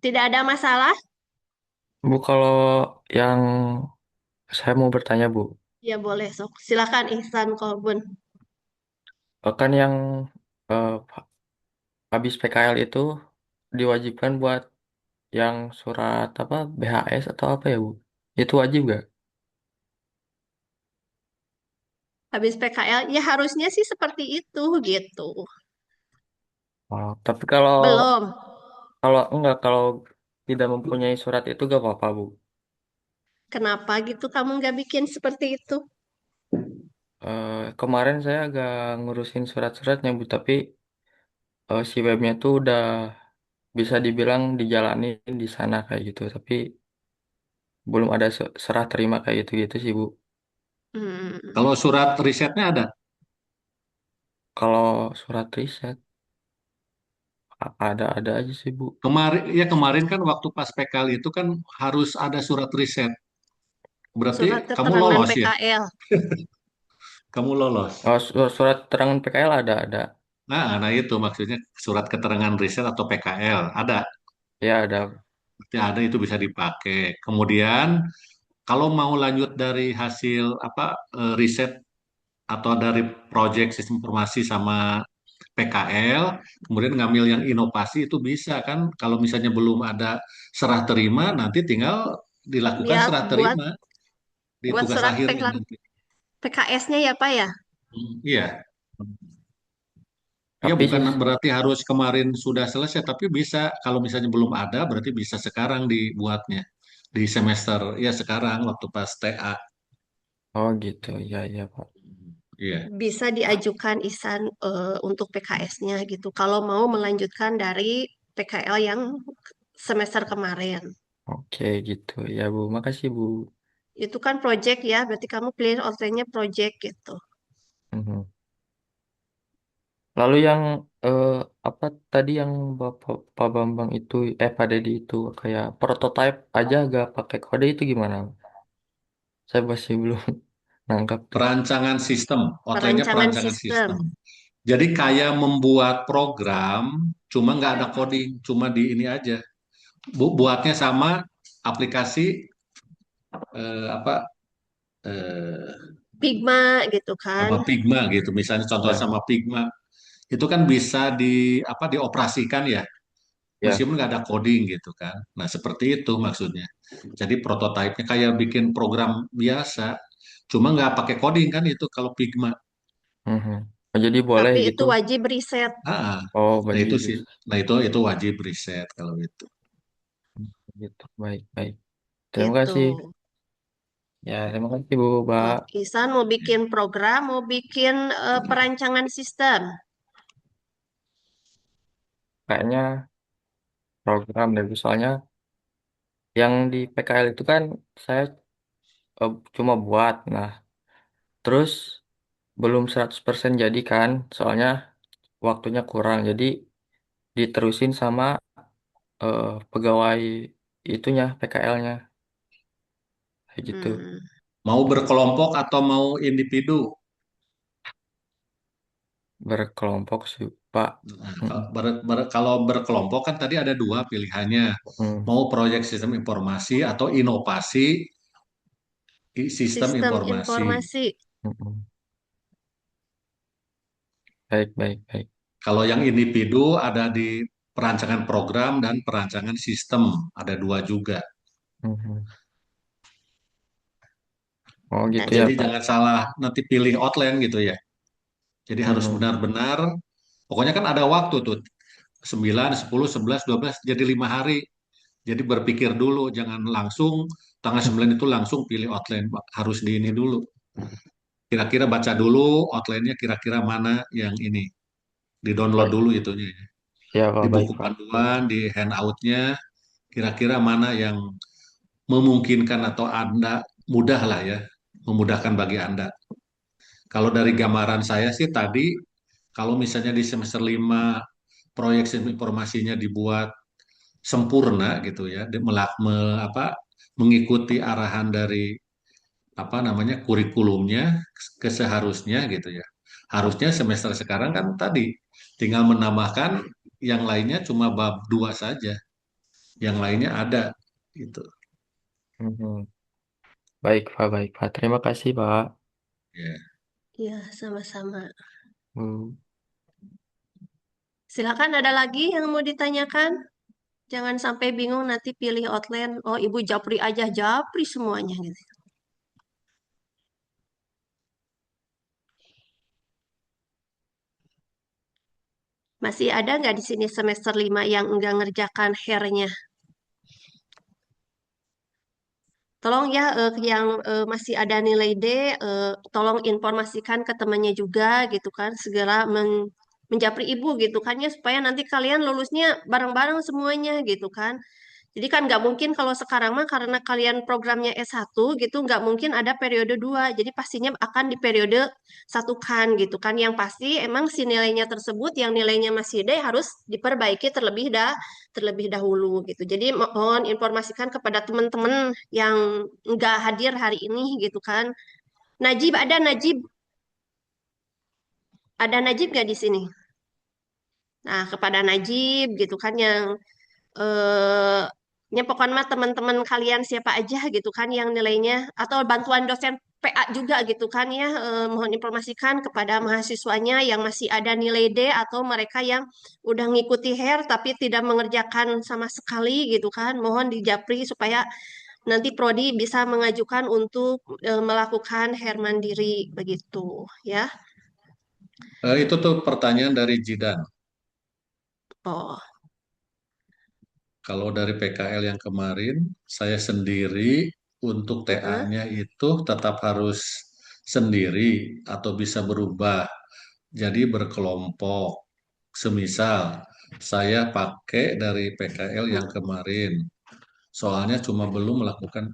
Tidak ada masalah. Bu, kalau yang saya mau bertanya, Bu, Ya boleh, sok. Silakan Ihsan Kolbun. kan yang eh, habis PKL itu diwajibkan buat yang surat apa BHS atau apa ya, Bu? Itu wajib nggak? Habis PKL, ya harusnya sih seperti itu gitu. Oh, tapi kalau Belum. kalau enggak kalau tidak mempunyai surat itu gak apa-apa, Bu. Kenapa gitu kamu nggak bikin seperti itu? Kemarin saya agak ngurusin surat-suratnya, Bu, tapi si webnya tuh udah bisa dibilang dijalanin di sana kayak gitu, tapi belum ada serah terima kayak gitu-gitu sih, Bu. Hmm. Kalau surat risetnya ada. Kalau surat riset ada aja sih, Bu. Kemarin kan waktu pas PKL itu kan harus ada surat riset. Berarti Surat kamu keterangan lolos ya? PKL. Kamu lolos. Oh, surat keterangan PKL ada. Nah itu maksudnya surat keterangan riset atau PKL ada. Ya ada. Berarti ada itu bisa dipakai. Kemudian kalau mau lanjut dari hasil apa riset atau dari proyek sistem informasi sama PKL, kemudian ngambil yang inovasi itu bisa kan? Kalau misalnya belum ada serah terima, nanti tinggal dilakukan Dia serah buat terima di buat tugas surat akhirnya nanti. PKS-nya ya Pak ya. Iya. Iya, Tapi bukan sih, berarti harus kemarin sudah selesai, tapi bisa kalau misalnya belum ada, berarti bisa sekarang dibuatnya di semester ya sekarang waktu pas TA. oh gitu. Ya, ya, Pak. Iya. Bisa diajukan Ihsan untuk PKS-nya gitu. Kalau mau melanjutkan dari PKL yang semester kemarin. Oke, gitu. Ya, Bu. Makasih, Bu. Itu kan project ya, berarti kamu clear outline-nya project gitu. Mhm. Lalu yang eh, apa tadi yang Bapak Pak Bambang itu Pak Dedi itu kayak prototype aja gak pakai kode itu gimana? Saya masih belum nangkap tuh. Perancangan sistem, outline-nya Perancangan perancangan sistem. sistem. Jadi kayak membuat program, cuma nggak ada coding, cuma di ini aja. Buatnya sama aplikasi apa Figma gitu kan. sama Figma gitu. Misalnya contoh Ya, sama Figma itu kan bisa apa dioperasikan ya, ya. meskipun nggak ada coding gitu kan. Nah seperti itu maksudnya. Jadi prototipenya kayak bikin program biasa, cuma nggak pakai coding kan itu kalau Figma. Mhm. Oh, jadi boleh Tapi gitu. itu wajib riset Ah, Oh, nah itu baju sih, nah itu wajib riset kalau itu. gitu. Baik, baik. Terima gitu. kasih. Ya, terima kasih Bu, Mbak. Oh, Ihsan mau bikin program, mau bikin perancangan sistem. Kayaknya program deh, soalnya yang di PKL itu kan saya cuma buat. Nah, terus belum 100% jadi kan, soalnya waktunya kurang. Jadi diterusin sama pegawai itunya, PKL-nya. Kayak gitu. Hmm. Mau berkelompok atau mau individu? Berkelompok sih, Pak. Nah, Mm, kalau berkelompok kan tadi ada dua pilihannya, mm, mau proyek sistem informasi atau inovasi sistem Sistem informasi. informasi. mm, mm. Baik, baik, baik. Kalau yang individu ada di perancangan program dan perancangan sistem, ada dua juga. Mhm. Oh gitu ya, Jadi Jadi Pak. jangan salah nanti pilih outline gitu ya. Jadi harus Mhm. benar-benar, pokoknya kan ada waktu tuh, 9, 10, 11, 12, jadi 5 hari. Jadi berpikir dulu, jangan langsung tanggal 9 itu langsung pilih outline, Pak. Harus di ini dulu. Kira-kira baca dulu outline-nya kira-kira mana yang ini. Di-download Baik. dulu itunya. Ya, Di Pak, baik, buku Pak. panduan, di handout-nya, kira-kira mana yang memungkinkan atau Anda mudah lah ya, memudahkan bagi Anda. Kalau dari gambaran saya sih tadi, kalau misalnya di semester 5 proyek sistem informasinya dibuat sempurna gitu ya, mengikuti arahan dari apa namanya kurikulumnya keseharusnya gitu ya. Harusnya semester sekarang kan tadi tinggal menambahkan yang lainnya cuma bab 2 saja, yang lainnya ada gitu. Mhm. Baik, Pak, baik, Pak. Terima kasih, Pak. Ya. Ya, sama-sama. Hmm. Silakan ada lagi yang mau ditanyakan? Jangan sampai bingung nanti pilih outline. Oh, Ibu Japri aja, Japri semuanya gitu. Masih ada nggak di sini semester 5 yang enggak ngerjakan hairnya? Tolong ya yang masih ada nilai D, tolong informasikan ke temannya juga gitu kan, segera menjapri ibu gitu kan ya, supaya nanti kalian lulusnya bareng-bareng semuanya gitu kan. Jadi kan nggak mungkin kalau sekarang mah karena kalian programnya S1 gitu, nggak mungkin ada periode 2. Jadi pastinya akan di periode satu kan gitu kan. Yang pasti emang si nilainya tersebut yang nilainya masih D harus diperbaiki terlebih dahulu gitu. Jadi mohon informasikan kepada teman-teman yang nggak hadir hari ini gitu kan. Najib nggak di sini? Nah, kepada Najib gitu kan yang eh ya pokoknya mah teman-teman kalian siapa aja gitu kan yang nilainya atau bantuan dosen PA juga gitu kan ya, mohon informasikan kepada mahasiswanya yang masih ada nilai D atau mereka yang udah ngikuti HER tapi tidak mengerjakan sama sekali gitu kan, mohon dijapri supaya nanti prodi bisa mengajukan untuk melakukan HER mandiri begitu ya. Itu tuh pertanyaan dari Jidan. Oh, Kalau dari PKL yang kemarin, saya sendiri untuk heeh. TA-nya itu tetap harus sendiri atau bisa berubah. Jadi berkelompok. Semisal saya pakai dari PKL yang kemarin. Soalnya cuma belum melakukan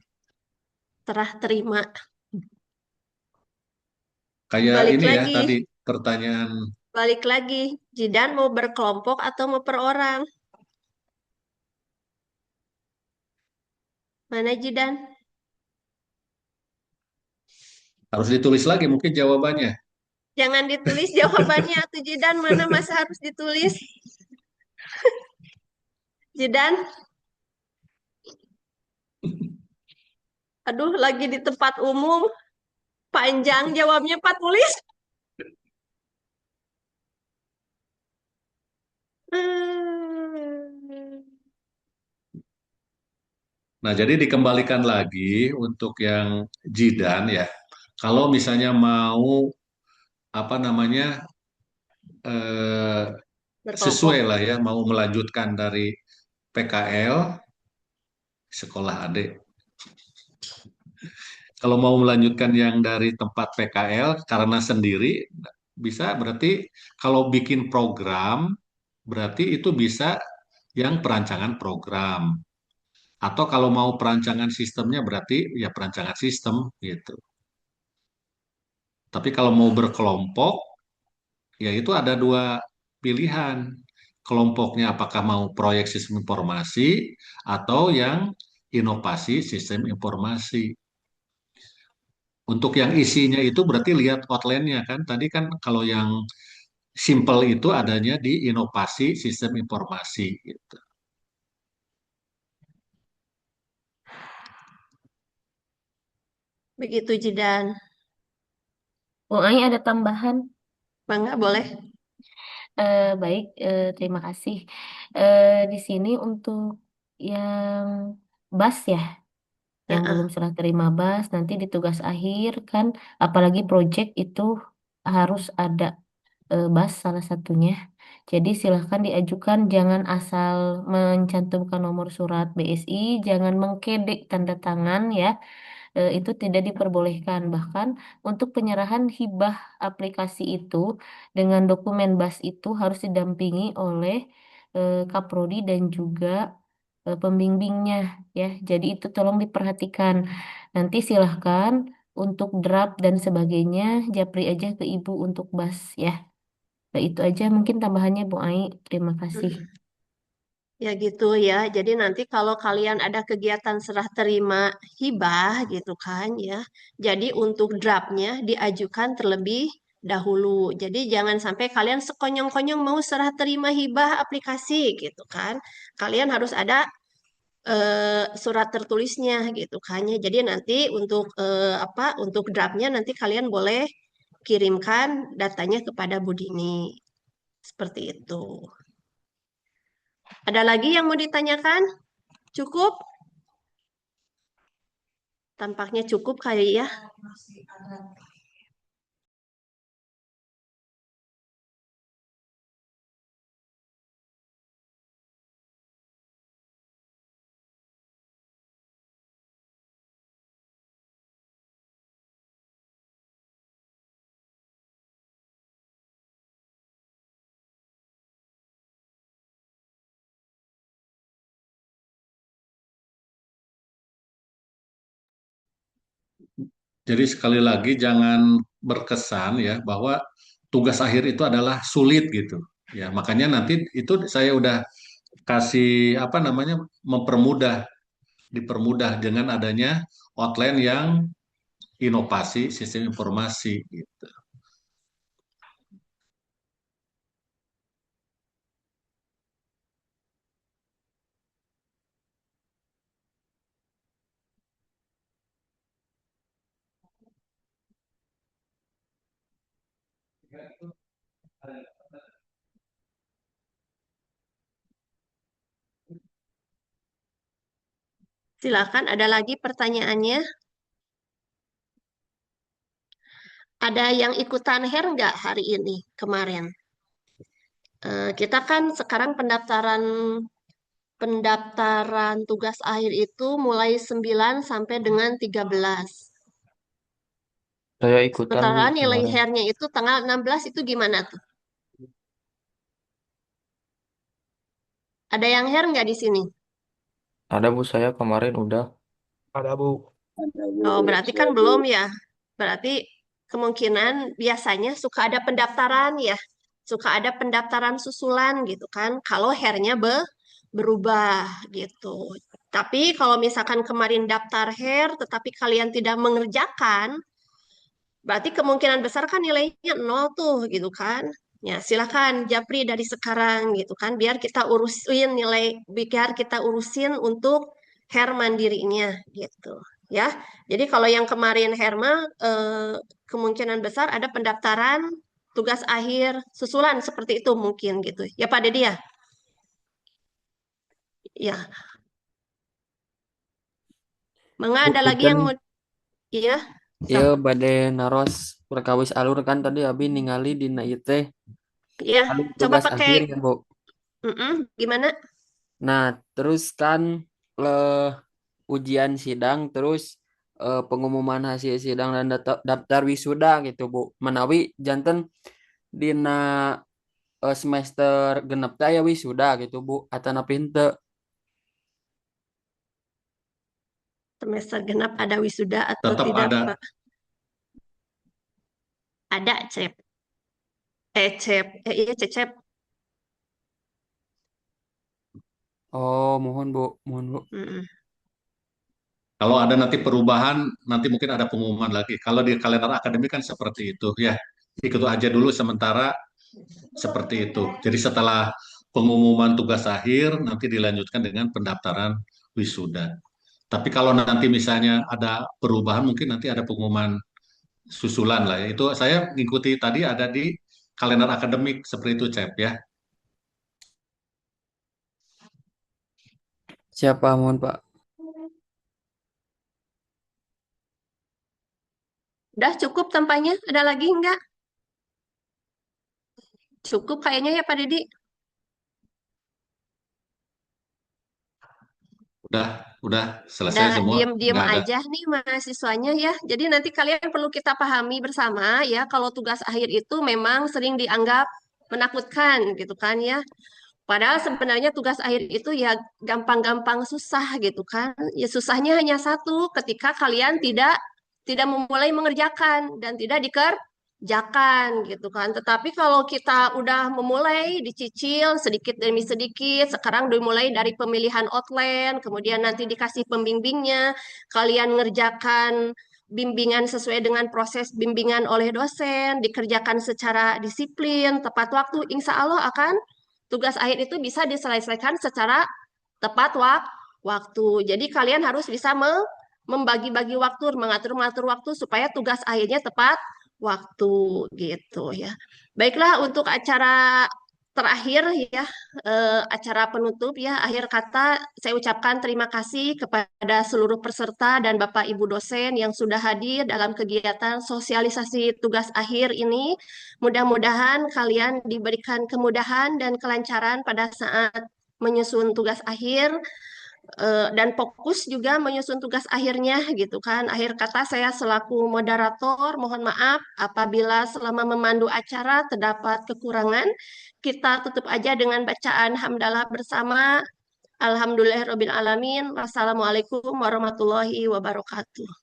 Serah terima. kayak Balik ini ya lagi. tadi pertanyaan. Balik lagi, Jidan mau berkelompok atau mau per orang? Mana Jidan? Harus ditulis lagi mungkin jawabannya. Jangan ditulis jawabannya tuh Jidan, mana masa harus ditulis? Jidan, aduh lagi di tempat umum, panjang jawabnya Pak tulis. Hmm. Nah, jadi dikembalikan lagi untuk yang Jidan ya. Kalau misalnya mau apa namanya eh, sesuai Berkelompok. lah ya, mau melanjutkan dari PKL sekolah adik. Kalau mau melanjutkan yang dari tempat PKL karena sendiri bisa berarti kalau bikin program berarti itu bisa yang perancangan program. Atau kalau mau perancangan sistemnya berarti ya perancangan sistem gitu. Tapi kalau mau berkelompok, ya itu ada dua pilihan. Kelompoknya apakah mau proyek sistem informasi atau yang inovasi sistem informasi. Untuk yang isinya itu berarti lihat outline-nya kan. Tadi kan kalau yang simple itu adanya di inovasi sistem informasi gitu. Begitu Jidan. Oh, Ai ada tambahan. Bangga boleh? Baik, terima kasih. Di sini untuk yang BAS ya, yang Heeh. belum serah terima BAS, nanti di tugas akhir kan, apalagi project itu harus ada BAS salah satunya. Jadi silahkan diajukan, jangan asal mencantumkan nomor surat BSI, jangan mengkedek tanda tangan ya. Itu tidak diperbolehkan. Bahkan untuk penyerahan hibah aplikasi itu dengan dokumen BAS itu harus didampingi oleh Kaprodi dan juga pembimbingnya ya. Jadi itu tolong diperhatikan. Nanti silahkan untuk draft dan sebagainya japri aja ke Ibu untuk BAS ya. Nah, itu aja mungkin tambahannya Bu Ai. Terima kasih. Ya gitu ya. Jadi nanti kalau kalian ada kegiatan serah terima hibah gitu kan ya. Jadi untuk draftnya diajukan terlebih dahulu. Jadi jangan sampai kalian sekonyong-konyong mau serah terima hibah aplikasi gitu kan. Kalian harus ada surat tertulisnya gitu kan ya. Jadi nanti untuk apa? Untuk draftnya nanti kalian boleh kirimkan datanya kepada Bu Dini. Seperti itu. Ada lagi yang mau ditanyakan? Cukup? Tampaknya cukup kali ya. Jadi sekali lagi jangan berkesan ya bahwa tugas akhir itu adalah sulit gitu. Ya, makanya nanti itu saya udah kasih apa namanya mempermudah, dipermudah dengan adanya outline yang inovasi sistem informasi gitu. Silakan, ada lagi pertanyaannya? Ada yang ikutan hair nggak hari ini, kemarin? Kita kan sekarang pendaftaran pendaftaran tugas akhir itu mulai 9 sampai dengan 13. Saya ikutan Bu Sementara nilai kemarin. hairnya itu tanggal 16 itu gimana tuh? Ada yang hair nggak di sini? Ada Bu, saya kemarin udah. Ada Bu. Oh, berarti kan belum ya. Berarti kemungkinan biasanya suka ada pendaftaran ya. Suka ada pendaftaran susulan gitu kan. Kalau hairnya berubah gitu. Tapi kalau misalkan kemarin daftar hair tetapi kalian tidak mengerjakan, berarti kemungkinan besar kan nilainya nol tuh gitu kan. Ya, silakan Japri dari sekarang gitu kan biar kita urusin nilai biar kita urusin untuk hair mandirinya gitu ya. Jadi kalau yang kemarin Herma kemungkinan besar ada pendaftaran tugas akhir susulan seperti itu mungkin gitu. Ya Pak Dedi ya. Ya, Mangga Bu, ada lagi punten yang mau iya, ya sok. bade naros perkawis alur kan tadi abi ningali dina ieu teh Iya, anu coba tugas pakai akhir ya Bu. gimana? Nah, terus kan eh, ujian sidang terus pengumuman hasil sidang dan daftar wisuda gitu Bu. Menawi janten dina semester genep teh aya wisuda gitu Bu. Atanapi henteu. Semester genap ada wisuda atau Tetap tidak, ada. Pak? Ada, Cep. Cep. Iya, Cecep. Oh, mohon Bu, mohon Bu. Mm-mm. Kalau ada nanti perubahan, nanti mungkin ada pengumuman lagi. Kalau di kalender akademik kan seperti itu ya. Ikut aja dulu sementara seperti itu. Jadi setelah pengumuman tugas akhir, nanti dilanjutkan dengan pendaftaran wisuda. Tapi kalau nanti misalnya ada perubahan, mungkin nanti ada pengumuman susulan lah ya. Itu saya mengikuti tadi ada di kalender akademik seperti itu, Cep ya. Siapa mohon Pak? Udah cukup tampaknya? Ada lagi enggak? Cukup kayaknya ya Pak Didi. Udah selesai Udah semua, diem-diem nggak ada. aja nih mahasiswanya ya. Jadi nanti kalian perlu kita pahami bersama ya kalau tugas akhir itu memang sering dianggap menakutkan gitu kan ya. Padahal sebenarnya tugas akhir itu ya gampang-gampang susah gitu kan. Ya susahnya hanya satu, ketika kalian tidak memulai mengerjakan dan tidak dikerjakan gitu kan. Tetapi kalau kita udah memulai dicicil sedikit demi sedikit, sekarang dimulai dari pemilihan outline, kemudian nanti dikasih pembimbingnya, kalian ngerjakan bimbingan sesuai dengan proses bimbingan oleh dosen, dikerjakan secara disiplin, tepat waktu, insya Allah akan tugas akhir itu bisa diselesaikan secara tepat waktu. Jadi kalian harus bisa membagi-bagi waktu, mengatur-ngatur waktu supaya tugas akhirnya tepat waktu gitu ya. Baiklah untuk acara terakhir ya, acara penutup ya, akhir kata saya ucapkan terima kasih kepada seluruh peserta dan Bapak Ibu dosen yang sudah hadir dalam kegiatan sosialisasi tugas akhir ini. Mudah-mudahan kalian diberikan kemudahan dan kelancaran pada saat menyusun tugas akhir, dan fokus juga menyusun tugas akhirnya gitu kan. Akhir kata saya selaku moderator mohon maaf apabila selama memandu acara terdapat kekurangan. Kita tutup aja dengan bacaan hamdalah bersama. Alhamdulillahirabbil alamin. Wassalamualaikum warahmatullahi wabarakatuh.